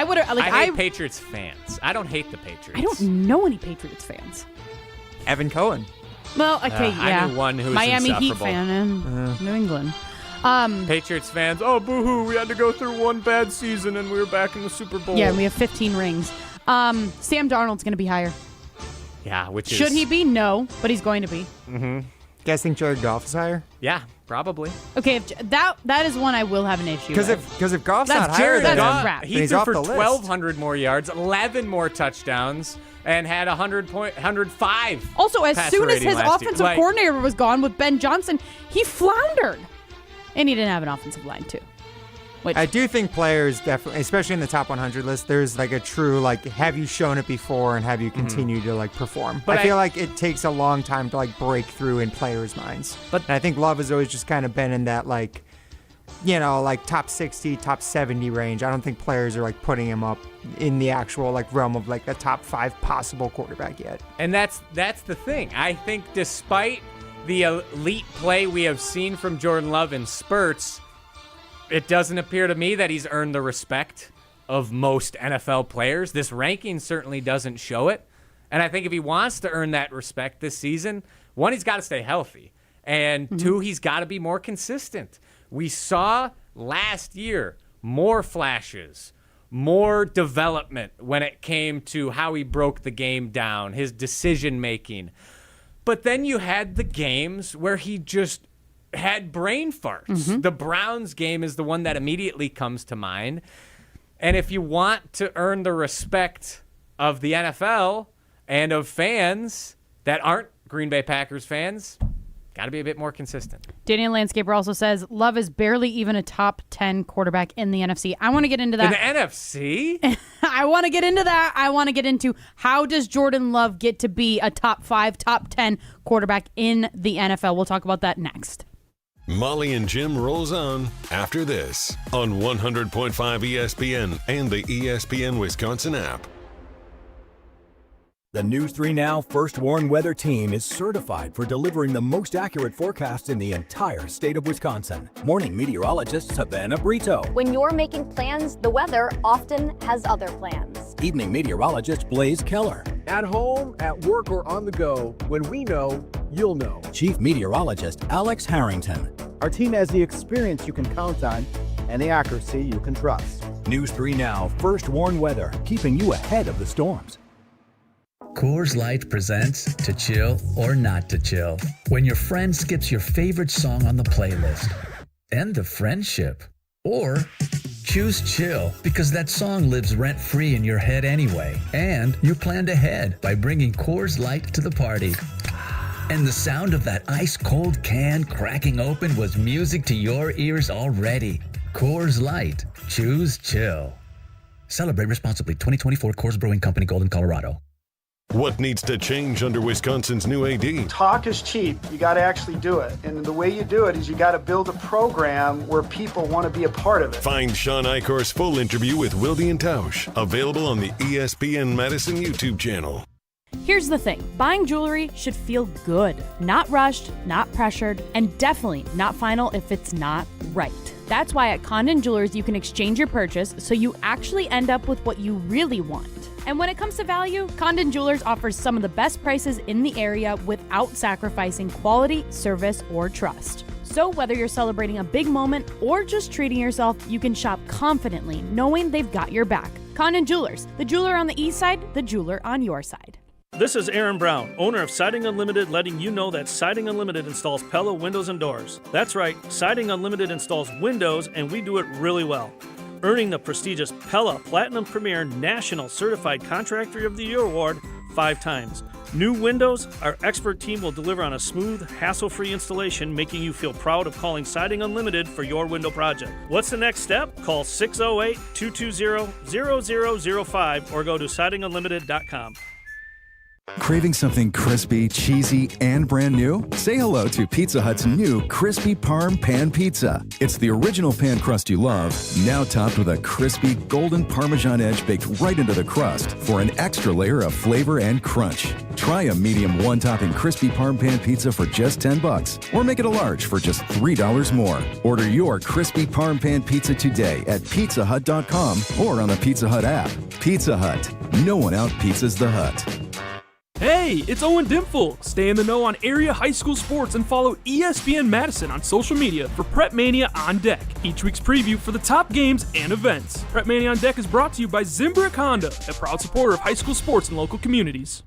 would like I hate Patriots fans. I don't hate the Patriots. I don't know any Patriots fans. Evan Cohen. Well, okay, yeah. I knew one who was Miami Heat insufferable. fan in New England. Patriots fans, oh, boo-hoo, we had to go through one bad season and we were back in the Super Bowl. Yeah, we have 15 rings. Sam Darnold's going to be higher. Yeah, which is... Should he be? No, but he's going to be. Mm-hmm. You guys think Jared Goff is higher? Yeah, probably. Okay, if that is one I will have an issue with. Because if Goff's That's not higher Jared than Goff. him, crap. then He he's threw off for the list. 1,200 more yards, 11 more touchdowns, and had 105. Also, as passer soon as rating his last year. offensive coordinator was gone with Ben Johnson, he floundered. And he didn't have an offensive line, too. Which, I do think players definitely, especially in the top 100 list, there's like a true, like, have you shown it before and have you continued to, like, perform? But I feel like it takes a long time to, like, break through in players' minds. And I think Love has always just kind of been in that, like, you know, like top 60, top 70 range. I don't think players are, like, putting him up in the actual, like, realm of, like, the top 5 possible quarterback yet. And that's the thing. I think despite the elite play we have seen from Jordan Love in spurts, it doesn't appear to me that he's earned the respect of most NFL players. This ranking certainly doesn't show it. And I think if he wants to earn that respect this season, one, he's got to stay healthy. And two, he's got to be more consistent. We saw last year more flashes, more development when it came to how he broke the game down, his decision-making. But then you had the games where he just had brain farts. The Browns game is the one that immediately comes to mind. And if you want to earn the respect of the NFL and of fans that aren't Green Bay Packers fans, got to be a bit more consistent. Daniel Landscaper also says, Love is barely even a top 10 quarterback in the NFC. I want to get into that. In the NFC? I want to get into that. I want to get into how does Jordan Love get to be a top 5, top 10 quarterback in the NFL. We'll talk about that next. Molly and Jim rolls on after this on 100.5 ESPN and the ESPN Wisconsin app. The News 3 Now First Warn Weather Team is certified for delivering the most accurate forecast in the entire state of Wisconsin. Morning meteorologist Savannah Brito. When you're making plans, the weather often has other plans. Evening meteorologist Blaze Keller. At home, at work, or on the go, when we know, you'll know. Chief meteorologist Alex Harrington. Our team has the experience you can count on and the accuracy you can trust. News 3 Now First Warn Weather, keeping you ahead of the storms. Coors Light presents To Chill or Not to Chill. When your friend skips your favorite song on the playlist. End the friendship. Or choose chill because that song lives rent-free in your head anyway. And you planned ahead by bringing Coors Light to the party. And the sound of that ice-cold can cracking open was music to your ears already. Coors Light. Choose chill. Celebrate responsibly. 2024 Coors Brewing Company, Golden, Colorado. What needs to change under Wisconsin's new AD? Talk is cheap. You got to actually do it. And the way you do it is you got to build a program where people want to be a part of it. Find Sean Eichhorst's full interview with Wilde and Tausch, available on the ESPN Madison YouTube channel. Here's the thing. Buying jewelry should feel good. Not rushed, not pressured, and definitely not final if it's not right. That's why at Condon Jewelers you can exchange your purchase so you actually end up with what you really want. And when it comes to value, Condon Jewelers offers some of the best prices in the area without sacrificing quality, service, or trust. So whether you're celebrating a big moment or just treating yourself, you can shop confidently knowing they've got your back. Condon Jewelers, the jeweler on the east side, the jeweler on your side. This is Aaron Brown, owner of Siding Unlimited, letting you know that Siding Unlimited installs Pella windows and doors. That's right, Siding Unlimited installs windows, and we do it really well, earning the prestigious Pella Platinum Premier National Certified Contractor of the Year Award 5 times. New windows, our expert team will deliver on a smooth, hassle-free installation, making you feel proud of calling Siding Unlimited for your window project. What's the next step? Call 608-220-0005 or go to sidingunlimited.com. Craving something crispy, cheesy, and brand new? Say hello to Pizza Hut's new Crispy Parm Pan Pizza. It's the original pan crust you love, now topped with a crispy golden Parmesan edge baked right into the crust for an extra layer of flavor and crunch. Try a medium one-topping Crispy Parm Pan Pizza for just $10, or make it a large for just $3 more. Order your Crispy Parm Pan Pizza today at pizzahut.com or on the Pizza Hut app. Pizza Hut. No one out-pizzas the Hut. Hey, it's Owen Dimful. Stay in the know on area high school sports and follow ESPN Madison on social media for Prep Mania on Deck, each week's preview for the top games and events. Prep Mania on Deck is brought to you by Zimbrick Honda, a proud supporter of high school sports in local communities.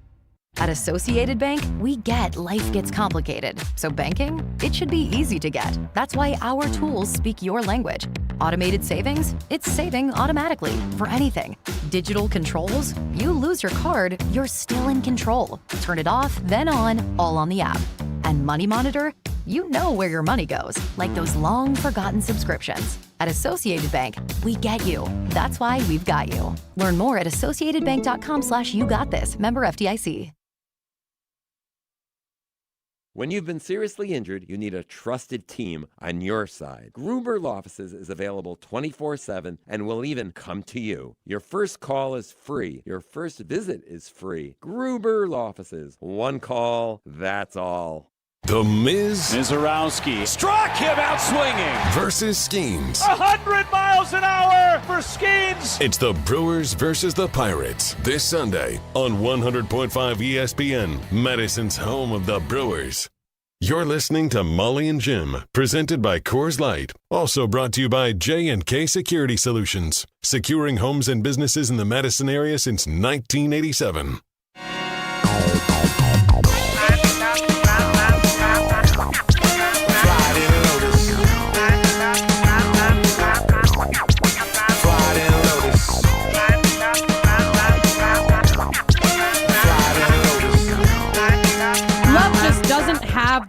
At Associated Bank, we get life gets complicated. So banking, it should be easy to get. That's why our tools speak your language. Automated savings, it's saving automatically for anything. Digital controls, you lose your card, you're still in control. Turn it off, then on, all on the app. And Money Monitor, you know where your money goes, like those long forgotten subscriptions. At Associated Bank, we get you. That's why we've got you. Learn more at associatedbank.com/yougotthis. Member FDIC. When you've been seriously injured, you need a trusted team on your side. Gruber Law Offices is available 24/7 and will even come to you. Your first call is free. Your first visit is free. Gruber Law Offices. One call, that's all. The Miz Mizorowski struck him out swinging. versus Skeens. 100 miles an hour for Skeens. It's the Brewers versus the Pirates this Sunday on 100.5 ESPN, Madison's home of the Brewers. You're listening to Molly and Jim, presented by Coors Light. Also brought to you by J&K Security Solutions, securing homes and businesses in the Madison area since 1987.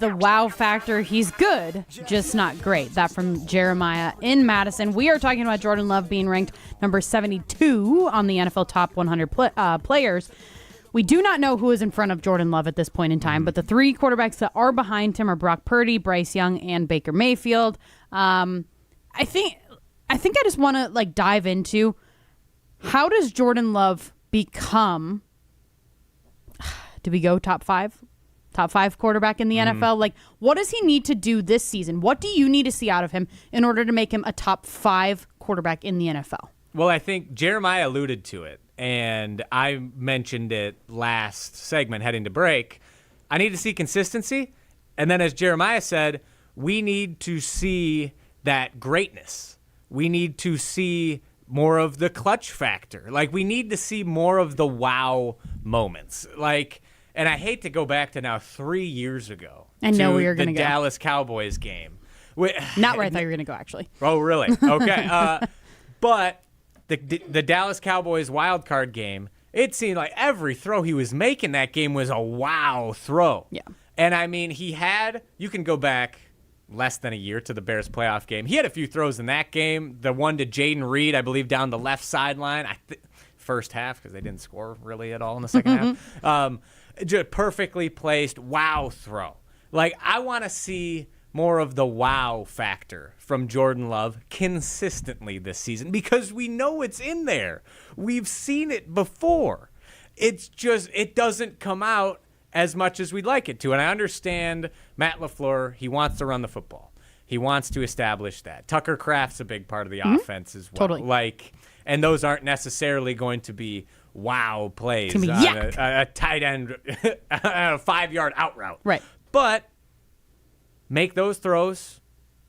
the wow factor. He's good, just not great. That from Jeremiah in Madison. We are talking about Jordan Love being ranked number 72 on the NFL top 100 players. We do not know who is in front of Jordan Love at this point in time, but the three quarterbacks that are behind him are Brock Purdy, Bryce Young, and Baker Mayfield. I think I just want to dive into how does Jordan Love become, do we go top five quarterback in the NFL? What does he need to do this season? What do you need to see out of him in order to make him a top 5 quarterback in the NFL? Well, I think Jeremiah alluded to it, and I mentioned it last segment heading to break. I need to see consistency, and then as Jeremiah said, we need to see that greatness. We need to see more of the clutch factor. We need to see more of the wow moments. And I hate to go back to now 3 years ago. I know where you're going to go. The Dallas Cowboys game. Not where I thought you were going to go, actually. Oh, really? Okay. But the Dallas Cowboys wild card game, it seemed like every throw he was making that game was a wow throw. Yeah. And, I mean, you can go back less than a year to the Bears playoff game. He had a few throws in that game. The one to Jaden Reed, I believe, down the left sideline. First half, because they didn't score really at all in the second half. Just perfectly placed wow throw. I want to see more of the wow factor from Jordan Love consistently this season because we know it's in there. We've seen it before. It's just, it doesn't come out as much as we'd like it to. And I understand Matt LaFleur, he wants to run the football. He wants to establish that. Tucker Kraft's a big part of the offense as well. Totally. And those aren't necessarily going to be wow plays on a tight end, a 5-yard out route. Right. But make those throws,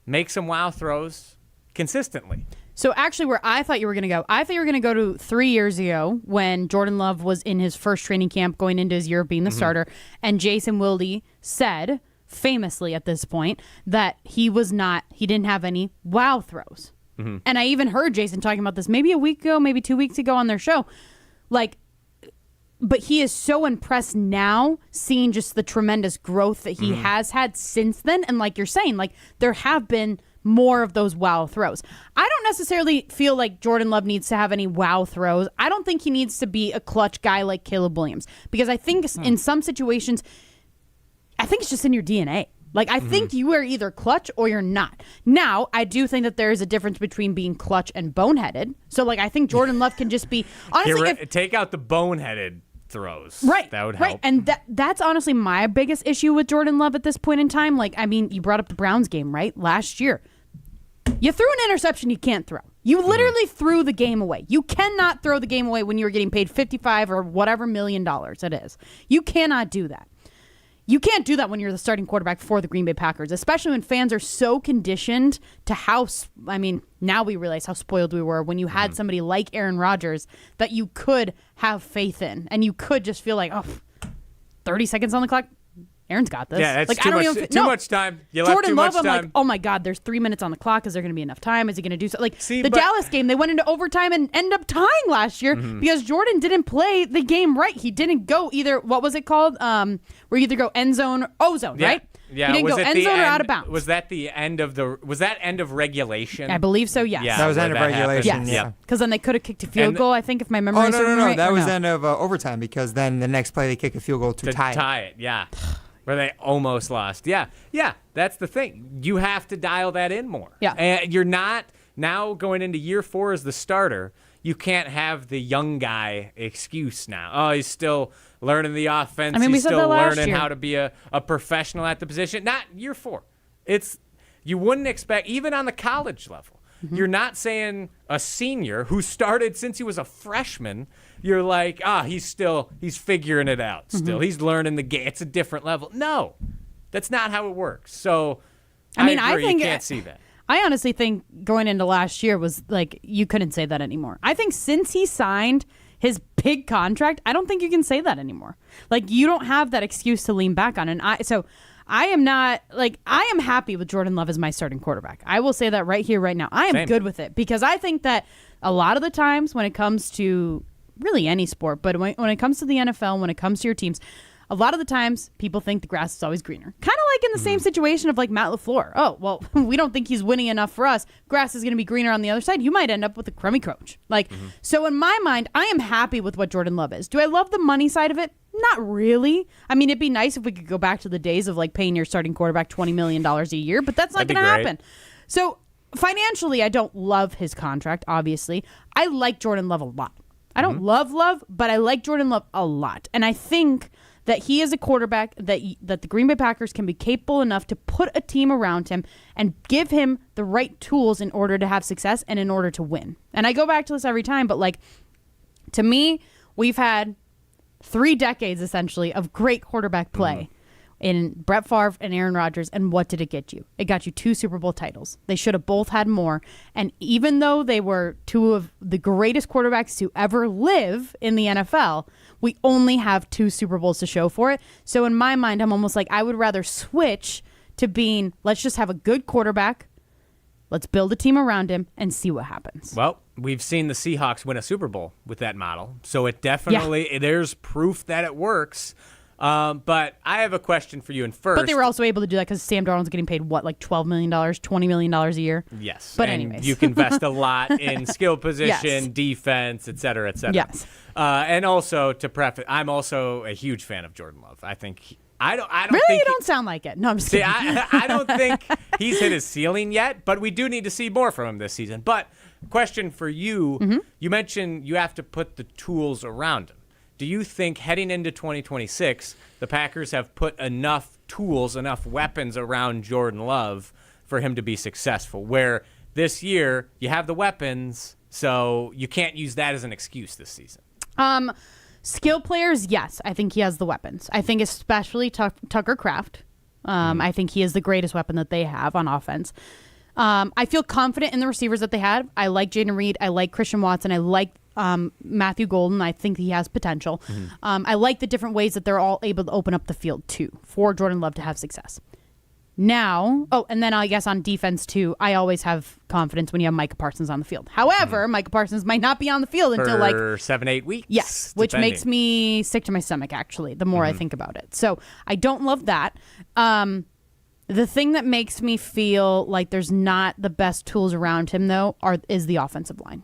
make some wow throws consistently. So actually where I thought you were going to go, I thought you were going to go to 3 years ago when Jordan Love was in his first training camp going into his year of being the starter, and Jason Wilde said, famously at this point, that he didn't have any wow throws. Mm-hmm. And I even heard Jason talking about this maybe a week ago, maybe 2 weeks ago on their show. But he is so impressed now seeing just the tremendous growth that he has had since then. And like you're saying, there have been more of those wow throws. I don't necessarily feel like Jordan Love needs to have any wow throws. I don't think he needs to be a clutch guy like Caleb Williams. Because I think in some situations, I think it's just in your DNA. I think you are either clutch or you're not. Now, I do think that there is a difference between being clutch and boneheaded. So, I think Jordan Love can just be... Honestly, take out the boneheaded throws. Right. That would help. Right. And that's honestly my biggest issue with Jordan Love at this point in time. You brought up the Browns game, right? Last year. You threw an interception you can't throw. You literally threw the game away. You cannot throw the game away when you were getting paid $55 or whatever $1 million it is. You cannot do that. You can't do that when you're the starting quarterback for the Green Bay Packers, especially when fans are so conditioned to now we realize how spoiled we were when you had somebody like Aaron Rodgers that you could have faith in and you could just feel 30 seconds on the clock. Aaron's got this. Yeah, that's too much time. You left Jordan too Love, much time. I'm oh my God, there's 3 minutes on the clock. Is there going to be enough time? Is he going to do something? Dallas game, they went into overtime and ended up tying last year because Jordan didn't play the game right. He didn't go either. What was it called? Where you either go end zone or O zone, right? Yeah, he didn't go end zone or out of bounds. Was that end of regulation? I believe so, yes. Yeah, that was end of regulation. Yes. Because then they could have kicked a field goal, I think, if my memory is right. No. That was end of overtime because then the next play they kick a field goal to tie it. Yeah. Where they almost lost. Yeah, that's the thing. You have to dial that in more. Yeah. And you're not, now going into year 4 as the starter, you can't have the young guy excuse now. Oh, he's still learning the offense. He's still learning how to be a professional at the position. Not year 4. You wouldn't expect, even on the college level, you're not saying a senior who started since he was a freshman, you're like, he's figuring it out still. He's learning the game. It's a different level. No, that's not how it works. So, I agree, you can't see that. I honestly think going into last year was you couldn't say that anymore. I think since he signed his big contract, I don't think you can say that anymore. You don't have that excuse to lean back on. And I am not, I am happy with Jordan Love as my starting quarterback. I will say that right here, right now. I am good with it because I think that a lot of the times when it comes to really any sport, but when it comes to the NFL, when it comes to your teams, a lot of the times people think the grass is always greener. Kind of like in the same situation of like Matt LaFleur. Oh, well, we don't think he's winning enough for us. Grass is going to be greener on the other side. You might end up with a crummy coach. So in my mind, I am happy with what Jordan Love is. Do I love the money side of it? Not really. I mean, it'd be nice if we could go back to the days of like paying your starting quarterback $20 million a year, but that's not going to happen. So financially, I don't love his contract, obviously. I like Jordan Love a lot. I don't love, but I like Jordan Love a lot. And I think that he is a quarterback that the Green Bay Packers can be capable enough to put a team around him and give him the right tools in order to have success and in order to win. And I go back to this every time, but like, to me, we've had 3 decades essentially of great quarterback play in Brett Favre and Aaron Rodgers. And what did it get you? It got you 2 Super Bowl titles. They should have both had more. And even though they were 2 of the greatest quarterbacks to ever live in the NFL, we only have 2 Super Bowls to show for it. So in my mind, I'm almost like, I would rather switch to being, let's just have a good quarterback. Let's build a team around him and see what happens. Well, we've seen the Seahawks win a Super Bowl with that model. So it definitely, there's proof that it works. But I have a question for you. And first, but they were also able to do that because Sam Darnold's getting paid what, like $12 million, $20 million a year. Yes, but and anyways, you can invest a lot in skill position, defense, et cetera, et cetera. Yes, and also to preface, I'm also a huge fan of Jordan Love. I think I don't really. Think you don't sound like it. No, I'm just kidding. I don't think he's hit his ceiling yet, but we do need to see more from him this season. But question for you: You mentioned you have to put the tools around him. Do you think heading into 2026, the Packers have put enough tools, enough weapons around Jordan Love for him to be successful? Where this year you have the weapons, so you can't use that as an excuse this season. Skill players, yes, I think he has the weapons. I think especially Tucker Kraft. I think he is the greatest weapon that they have on offense. I feel confident in the receivers that they had. I like Jaden Reed. I like Christian Watson. I like Matthew Golden. I think he has potential. I like the different ways that they're all able to open up the field too for Jordan Love to have success. Now, and then I guess on defense too, I always have confidence when you have Micah Parsons on the field. However, Micah Parsons might not be on the field until like 7-8 weeks. Yes, which makes me sick to my stomach actually, the more I think about it. So I don't love that. The thing that makes me feel like there's not the best tools around him though is the offensive line.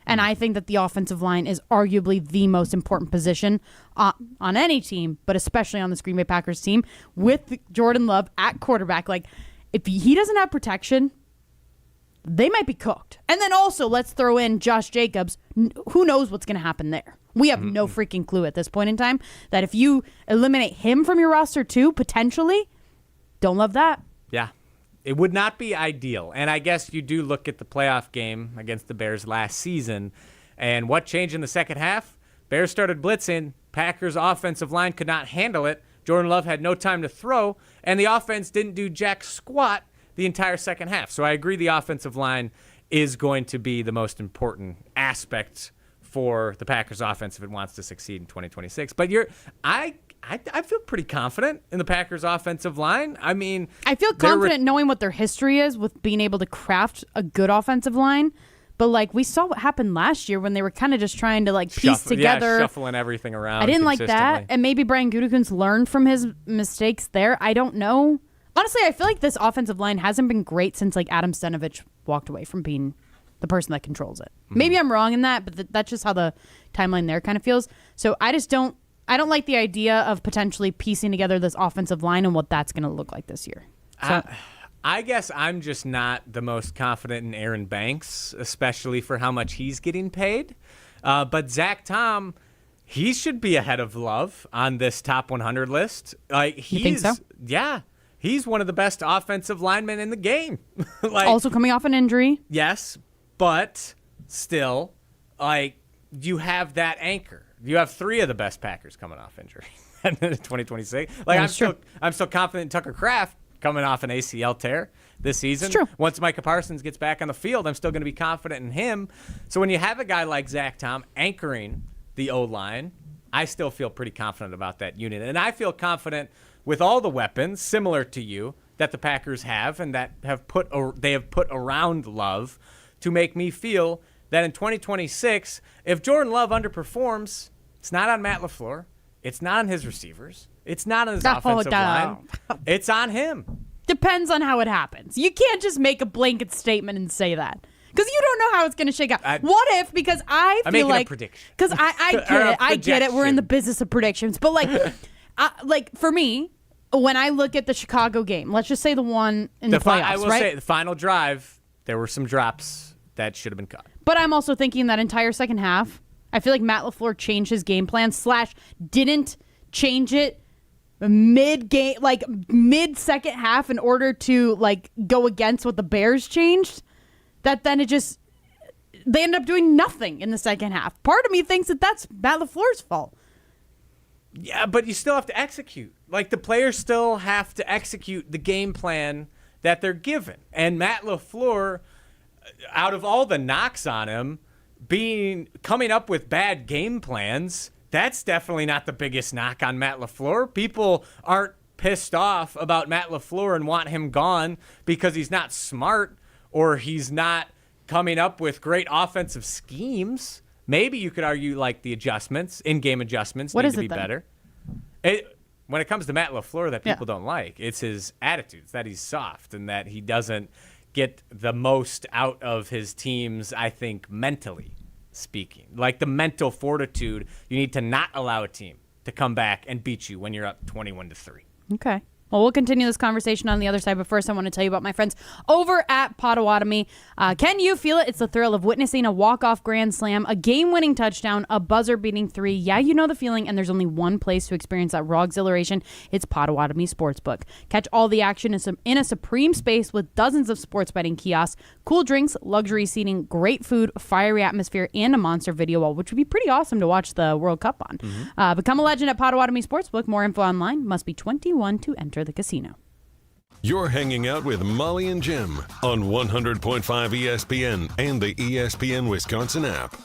And I think that the offensive line is arguably the most important position on any team, but especially on this Green Bay Packers team with Jordan Love at quarterback. Like, if he doesn't have protection, they might be cooked. And then also, let's throw in Josh Jacobs. Who knows what's going to happen there? We have no freaking clue at this point in time that if you eliminate him from your roster too, potentially, don't love that. Yeah. It would not be ideal. And I guess you do look at the playoff game against the Bears last season. And what changed in the second half? Bears started blitzing. Packers' offensive line could not handle it. Jordan Love had no time to throw. And the offense didn't do jack squat the entire second half. So I agree the offensive line is going to be the most important aspect for the Packers' offense if it wants to succeed in 2026. But I feel pretty confident in the Packers' offensive line. I mean, I feel confident knowing what their history is with being able to craft a good offensive line. But like we saw what happened last year when they were kind of just trying to like piece together, shuffling everything around. I didn't like that, and maybe Brian Gutekunst learned from his mistakes there. I don't know. Honestly, I feel like this offensive line hasn't been great since like Adam Stenavich walked away from being the person that controls it. Maybe I'm wrong in that, but that's just how the timeline there kind of feels. So I don't like the idea of potentially piecing together this offensive line and what that's going to look like this year. So, I guess I'm just not the most confident in Aaron Banks, especially for how much he's getting paid. But Zach Tom, he should be ahead of Love on this top 100 list. Like, you think so? Yeah. He's one of the best offensive linemen in the game. Also coming off an injury. Yes, but still, like, you have that anchor. You have 3 of the best Packers coming off injury in 2026. Like, I'm still confident in Tucker Kraft coming off an ACL tear this season. It's true. Once Micah Parsons gets back on the field, I'm still going to be confident in him. So when you have a guy like Zach Tom anchoring the O-line, I still feel pretty confident about that unit. And I feel confident with all the weapons, similar to you, that the Packers have and that they have put around Love to make me feel that in 2026, if Jordan Love underperforms, it's not on Matt LaFleur. It's not on his receivers. It's not on his offensive line. It's on him. Depends on how it happens. You can't just make a blanket statement and say that. Because you don't know how it's going to shake out. What if, because I feel like, because I get it. We're in the business of predictions. But like for me, when I look at the Chicago game, let's just say the one in the playoffs, I will right? say the final drive, there were some drops that should have been caught. But I'm also thinking that entire second half, I feel like Matt LaFleur changed his game plan / didn't change it mid-game, like mid-second half in order to like go against what the Bears changed. That then they ended up doing nothing in the second half. Part of me thinks that that's Matt LaFleur's fault. Yeah, but you still have to execute. Like, the players still have to execute the game plan that they're given. And Matt LaFleur, out of all the knocks on him, coming up with bad game plans, that's definitely not the biggest knock on Matt LaFleur. People aren't pissed off about Matt LaFleur and want him gone because he's not smart or he's not coming up with great offensive schemes. Maybe you could argue like the adjustments, in-game adjustments need to be better. When it comes to Matt LaFleur that people don't like, it's his attitudes, that he's soft and that he doesn't get the most out of his teams, I think, mentally speaking. Like the mental fortitude, you need to not allow a team to come back and beat you when you're up 21-3. Okay. Well, we'll continue this conversation on the other side, but first I want to tell you about my friends over at Potawatomi. Can you feel it? It's the thrill of witnessing a walk-off grand slam, a game-winning touchdown, a buzzer-beating 3. Yeah, you know the feeling, and there's only one place to experience that raw exhilaration. It's Potawatomi Sportsbook. Catch all the action in a supreme space with dozens of sports betting kiosks, cool drinks, luxury seating, great food, fiery atmosphere, and a monster video wall, which would be pretty awesome to watch the World Cup on. Become a legend at Potawatomi Sportsbook. More info online. Must be 21 to enter the casino. You're hanging out with Molly and Jim on 100.5 ESPN and the ESPN Wisconsin app.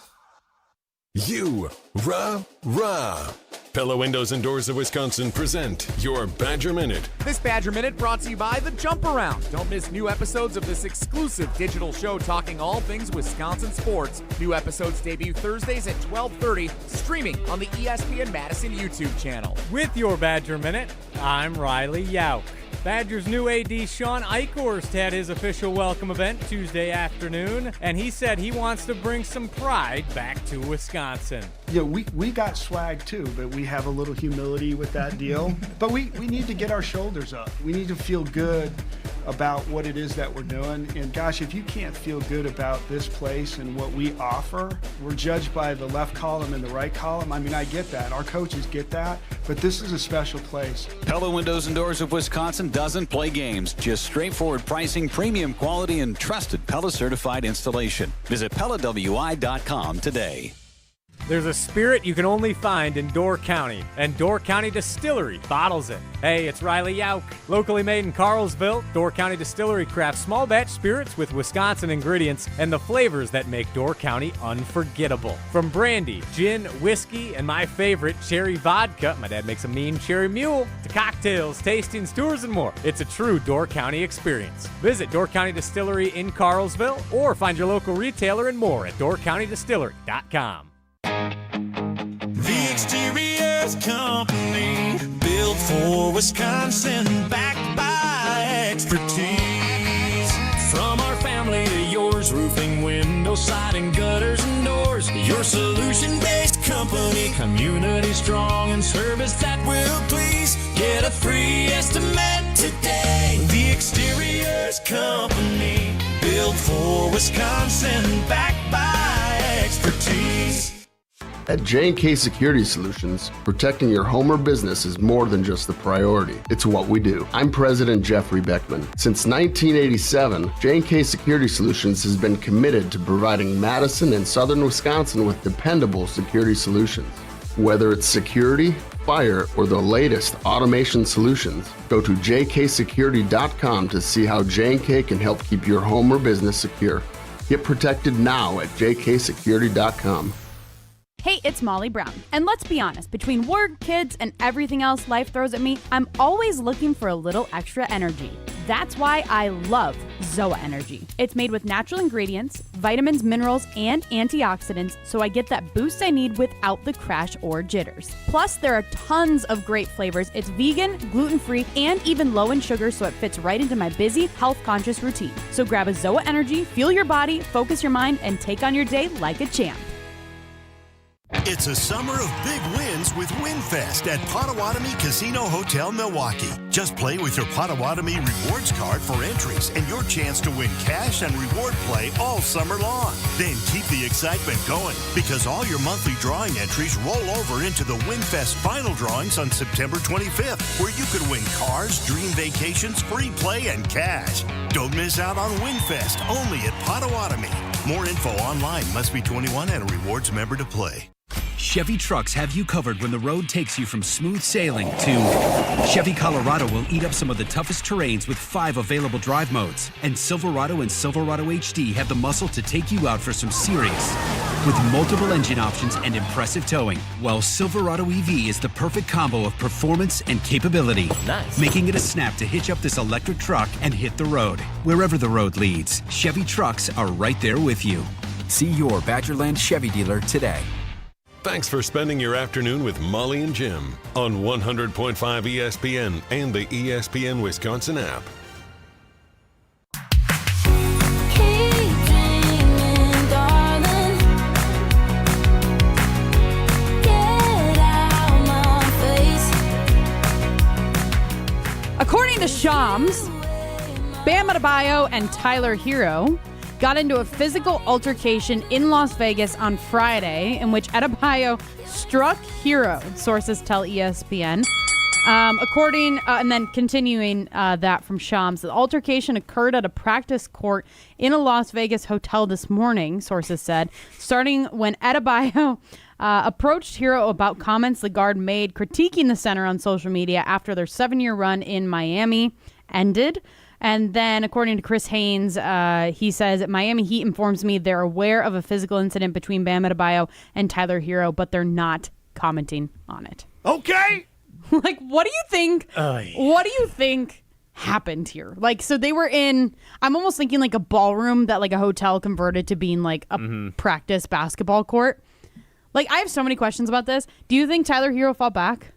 Pella Windows and Doors of Wisconsin present your Badger Minute. This Badger Minute brought to you by The Jump Around. Don't miss new episodes of this exclusive digital show talking all things Wisconsin sports. New episodes debut Thursdays at 12:30, streaming on the ESPN Madison YouTube channel. With your Badger Minute, I'm Riley Jauch. Badgers' new AD Sean Eichhorst had his official welcome event Tuesday afternoon, and he said he wants to bring some pride back to Wisconsin. Yeah, we got swag too, but we have a little humility with that deal. But we need to get our shoulders up. We need to feel good about what it is that we're doing. And gosh, if you can't feel good about this place and what we offer, we're judged by the left column and the right column. I mean, I get that. Our coaches get that. But this is a special place. Pella Windows and Doors of Wisconsin doesn't play games. Just straightforward pricing, premium quality, and trusted Pella certified installation. Visit PellaWI.com today. There's a spirit you can only find in Door County, and Door County Distillery bottles it. Hey, it's Riley Jauch. Locally made in Carlsville, Door County Distillery crafts small batch spirits with Wisconsin ingredients and the flavors that make Door County unforgettable. From brandy, gin, whiskey, and my favorite, cherry vodka, my dad makes a mean cherry mule, to cocktails, tastings, tours, and more. It's a true Door County experience. Visit Door County Distillery in Carlsville or find your local retailer and more at doorcountydistillery.com. The Exteriors Company, built for Wisconsin, backed by expertise. From our family to yours, roofing, window, siding, gutters, and doors. Your solution-based company, community strong, and service that will please. Get a free estimate today. The Exteriors Company, built for Wisconsin, backed by expertise. At J&K Security Solutions, protecting your home or business is more than just a priority. It's what we do. I'm President Jeffrey Beckman. Since 1987, J&K Security Solutions has been committed to providing Madison and southern Wisconsin with dependable security solutions. Whether it's security, fire, or the latest automation solutions, go to jksecurity.com to see how J&K can help keep your home or business secure. Get protected now at jksecurity.com. Hey, it's Molly Brown. And let's be honest, between work, kids, and everything else life throws at me, I'm always looking for a little extra energy. That's why I love ZOA Energy. It's made with natural ingredients, vitamins, minerals, and antioxidants, so I get that boost I need without the crash or jitters. Plus, there are tons of great flavors. It's vegan, gluten-free, and even low in sugar, so it fits right into my busy, health-conscious routine. So grab a ZOA Energy, fuel your body, focus your mind, and take on your day like a champ. It's a summer of big wins with WinFest at Potawatomi Casino Hotel, Milwaukee. Just play with your Potawatomi Rewards card for entries and your chance to win cash and reward play all summer long. Then keep the excitement going because all your monthly drawing entries roll over into the WinFest final drawings on September 25th, where you could win cars, dream vacations, free play, and cash. Don't miss out on WinFest only at Potawatomi. More info online. Must be 21 and a rewards member to play. Chevy trucks have you covered when the road takes you from smooth sailing to Chevy Colorado will eat up some of the toughest terrains with 5 available drive modes. And Silverado and Silverado HD have the muscle to take you out for some serious with multiple engine options and impressive towing. While Silverado EV is the perfect combo of performance and capability, making it a snap to hitch up this electric truck and hit the road. Wherever the road leads, Chevy trucks are right there with you. See your Badgerland Chevy dealer today. Thanks for spending your afternoon with Molly and Jim on 100.5 ESPN and the ESPN Wisconsin app. According to Shams, Bam Adebayo and Tyler Hero got into a physical altercation in Las Vegas on Friday in which Adebayo struck Hero, sources tell ESPN. And then continuing that from Shams, the altercation occurred at a practice court in a Las Vegas hotel this morning, sources said, starting when Adebayo approached Hero about comments the guard made critiquing the center on social media after their 7-year run in Miami ended. And then, according to Chris Haynes, he says, Miami Heat informs me they're aware of a physical incident between Bam Adebayo and Tyler Hero, but they're not commenting on it. Okay. Like, what do you think? What do you think happened here? Like, so they were in, I'm almost thinking like a ballroom that like a hotel converted to being like a practice basketball court. Like, I have so many questions about this. Do you think Tyler Hero fought back?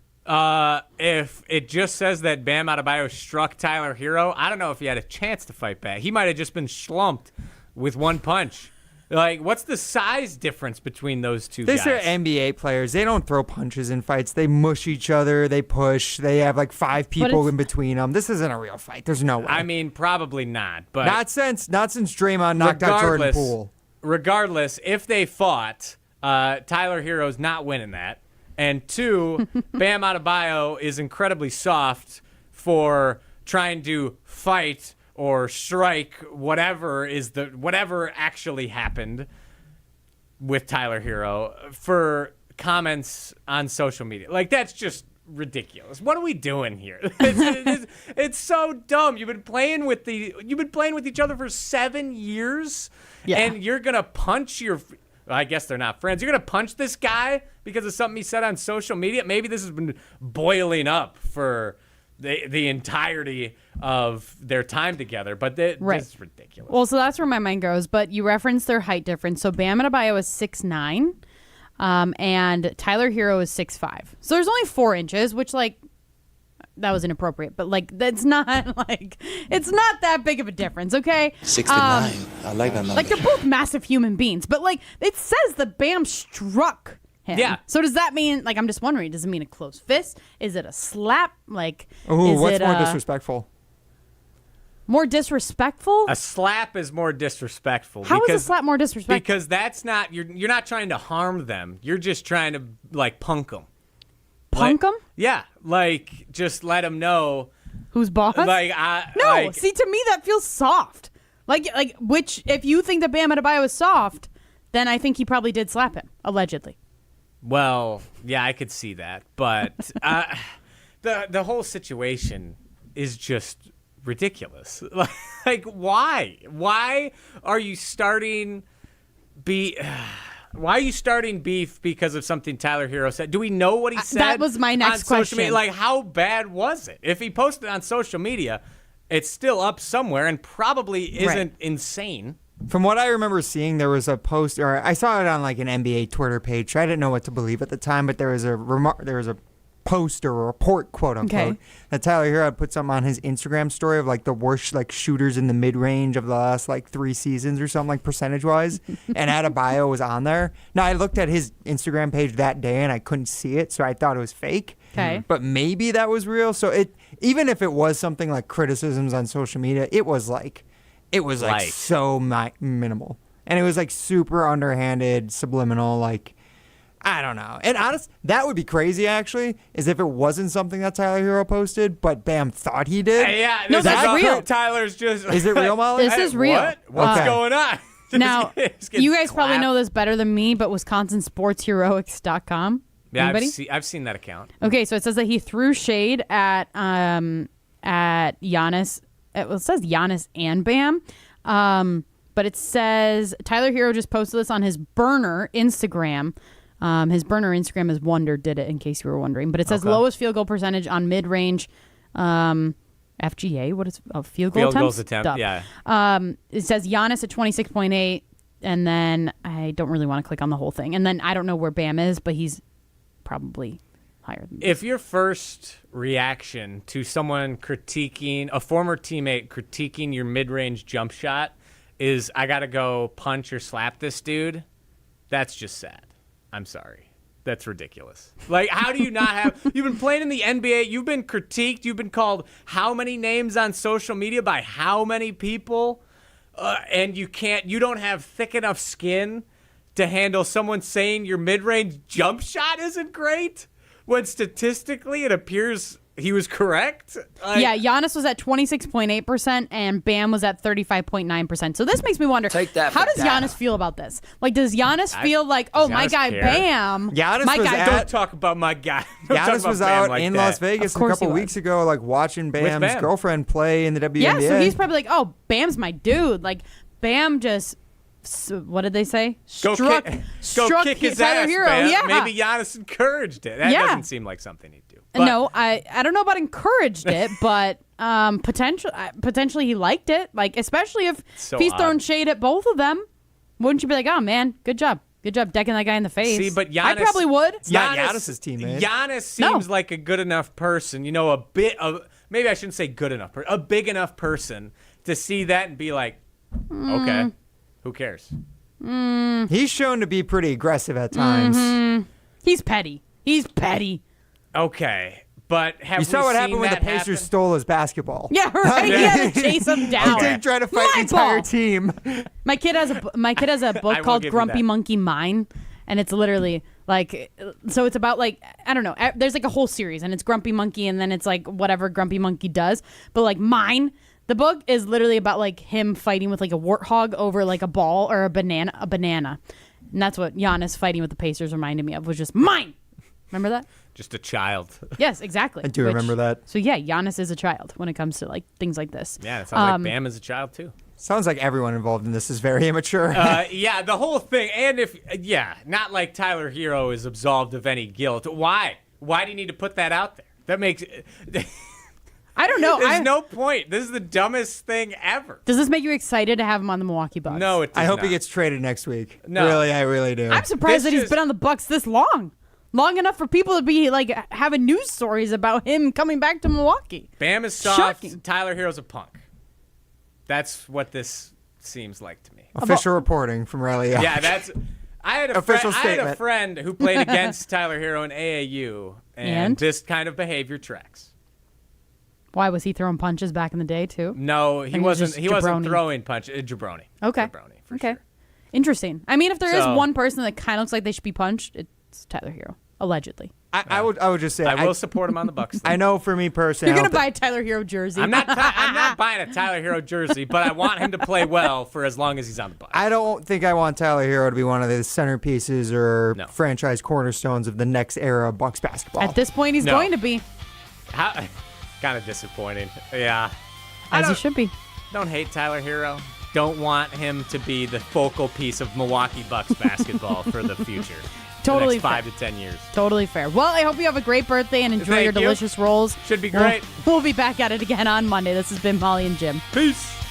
If it just says that Bam Adebayo struck Tyler Hero, I don't know if he had a chance to fight back. He might have just been slumped with one punch. Like, what's the size difference between those two guys? These are NBA players. They don't throw punches in fights. They mush each other. They push. They have like 5 people in between them. This isn't a real fight. There's no way. I mean, probably not. But not since Draymond knocked out Jordan Poole. Regardless, if they fought, Tyler Hero's not winning that. And 2, Bam Adebayo is incredibly soft for trying to fight or strike whatever actually happened with Tyler Hero for comments on social media. Like, that's just ridiculous. What are we doing here? It's so dumb. You've been playing with each other for 7 years, and you're gonna punch your. I guess they're not friends. You're going to punch this guy because of something he said on social media? Maybe this has been boiling up for the entirety of their time together, but this is ridiculous. Well, so that's where my mind goes, but you referenced their height difference. So Bam Adebayo is 6'9", and Tyler Hero is 6'5". So there's only 4 inches, which, like, that was inappropriate, but like that's not like it's not that big of a difference, okay? 6'9". I like that number. Like they're both massive human beings, but like it says that Bam struck him. Yeah. So does that mean like I'm just wondering? Does it mean a closed fist? Is it a slap? Like what's more disrespectful? More disrespectful? A slap is more disrespectful. How is a slap more disrespectful? Because that's not you're not trying to harm them. You're just trying to like punk them. Punk them? Yeah, like just let them know who's boss. Like see, to me that feels soft. Like which if you think that Bam Adebayo is soft, then I think he probably did slap him allegedly. Well, yeah, I could see that, but the whole situation is just ridiculous. Like why? Why are you starting Why are you starting beef because of something Tyler Hero said? Do we know what he said? That was my next question. Like, how bad was it? If he posted on social media, It's still up somewhere and probably isn't insane. From what I remember seeing, there was a post, or I saw it on like an NBA Twitter page. So I didn't know what to believe at the time, but there was a post or a report, quote unquote, that Tyler Hero had put something on his Instagram story of like the worst like shooters in the mid range of the last like 3 seasons or something, like percentage wise, and Adebayo was on there. Now I looked at his Instagram page that day and I couldn't see it, so I thought it was fake. Okay, but maybe that was real. So even if it was something like criticisms on social media, it was like so minimal, and it was like super underhanded, subliminal, like. I don't know. And honest, that would be crazy, actually, is if it wasn't something that Tyler Hero posted, but Bam thought he did. Yeah, no, that's real. Tyler's just... Is it real, Molly? This is real. What's going on? Now, you guys probably know this better than me, but WisconsinSportsHeroics.com. Yeah, Anybody? I've seen that account. Okay, so it says that he threw shade at Giannis. It says Giannis and Bam. But it says Tyler Hero just posted this on his burner Instagram. His burner Instagram is Wonder did it, in case you were wondering. But it says lowest field goal percentage on mid-range FGA. What is field goal attempts? Yeah. It says Giannis at 26.8, and then I don't really want to click on the whole thing. And then I don't know where Bam is, but he's probably higher than If your first reaction to someone critiquing, a former teammate critiquing your mid-range jump shot is, I got to go punch or slap this dude, that's just sad. I'm sorry. That's ridiculous. Like, how do you not have... You've been playing in the NBA. You've been critiqued. You've been called how many names on social media by how many people? And you don't have thick enough skin to handle someone saying your mid-range jump shot isn't great when statistically it appears he was correct? Yeah, Giannis was at 26.8% and Bam was at 35.9%. So this makes me wonder, how does Giannis feel about this? Like, does Giannis feel like, my guy care? Bam, don't talk about my guy. Giannis was out in Las Vegas a couple weeks ago, like watching Bam's girlfriend play in the WNBA. Yeah, so he's probably like, Bam's my dude. Like, Bam just... what did they say? Go kick his Tyler ass, Hero. Bam. Yeah. Maybe Giannis encouraged it. That doesn't seem like something he'd do. But no, I don't know about encouraged it, but potentially he liked it. Like, especially if he's throwing shade at both of them, wouldn't you be like, oh man, good job decking that guy in the face? See, but Giannis, I probably would. It's not Giannis's teammate. Giannis seems like a good enough person. You know, maybe I shouldn't say good enough, a big enough person to see that and be like, okay. Who cares? He's shown to be pretty aggressive at times. He's petty. Okay, but have you saw what happened when the happen? Pacers stole his basketball? Yeah, right. He had to chase him down. He did try to fight the entire team. My kid has a book called Grumpy Monkey Mine, and it's literally like, so it's about like, I don't know. There's like a whole series, and it's Grumpy Monkey, and then it's like whatever Grumpy Monkey does. But like Mine. The book is literally about like him fighting with like a warthog over like a ball or a banana. And that's what Giannis fighting with the Pacers reminded me of, was just mine. Remember that? Just a child. Yes, exactly. I do remember that. So yeah, Giannis is a child when it comes to like things like this. Yeah, it sounds like Bam is a child too. Sounds like everyone involved in this is very immature. Yeah, the whole thing. And not like Tyler Hero is absolved of any guilt. Why? Why do you need to put that out there? That makes... I don't know. There's no point. This is the dumbest thing ever. Does this make you excited to have him on the Milwaukee Bucks? No, it does I hope not. he gets traded next week. No. Really, I really do. I'm surprised that he's been on the Bucks this long. Long enough for people to be like having news stories about him coming back to Milwaukee. Bam is soft. Shocking. Tyler Hero's a punk. That's what this seems like to me. Official reporting from Riley Jauch. Yeah, that's... I had a friend who played against Tyler Hero in AAU, and this kind of behavior tracks. Why, was he throwing punches back in the day too? No, he wasn't. He wasn't throwing punches. Jabroni. Okay. Jabroni, okay. Sure. Interesting. I mean, if there is one person that kind of looks like they should be punched, it's Tyler Hero, allegedly. I would just say I will support him on the Bucks. I know for me personally, you're gonna buy a Tyler Hero jersey. I'm not buying a Tyler Hero jersey, but I want him to play well for as long as he's on the Bucks. I don't think I want Tyler Hero to be one of the centerpieces or franchise cornerstones of the next era of Bucks basketball. At this point, he's going to be. Kind of disappointing. Yeah. As he should be. Don't hate Tyler Hero. don't want him to be the focal piece of Milwaukee Bucks basketball for the future. Totally the next 5 to 10 years. Totally fair. Well, I hope you have a great birthday and enjoy Thank your you. delicious rolls. Should be great. We'll be back at it again on Monday. This has been Molly and Jim. Peace.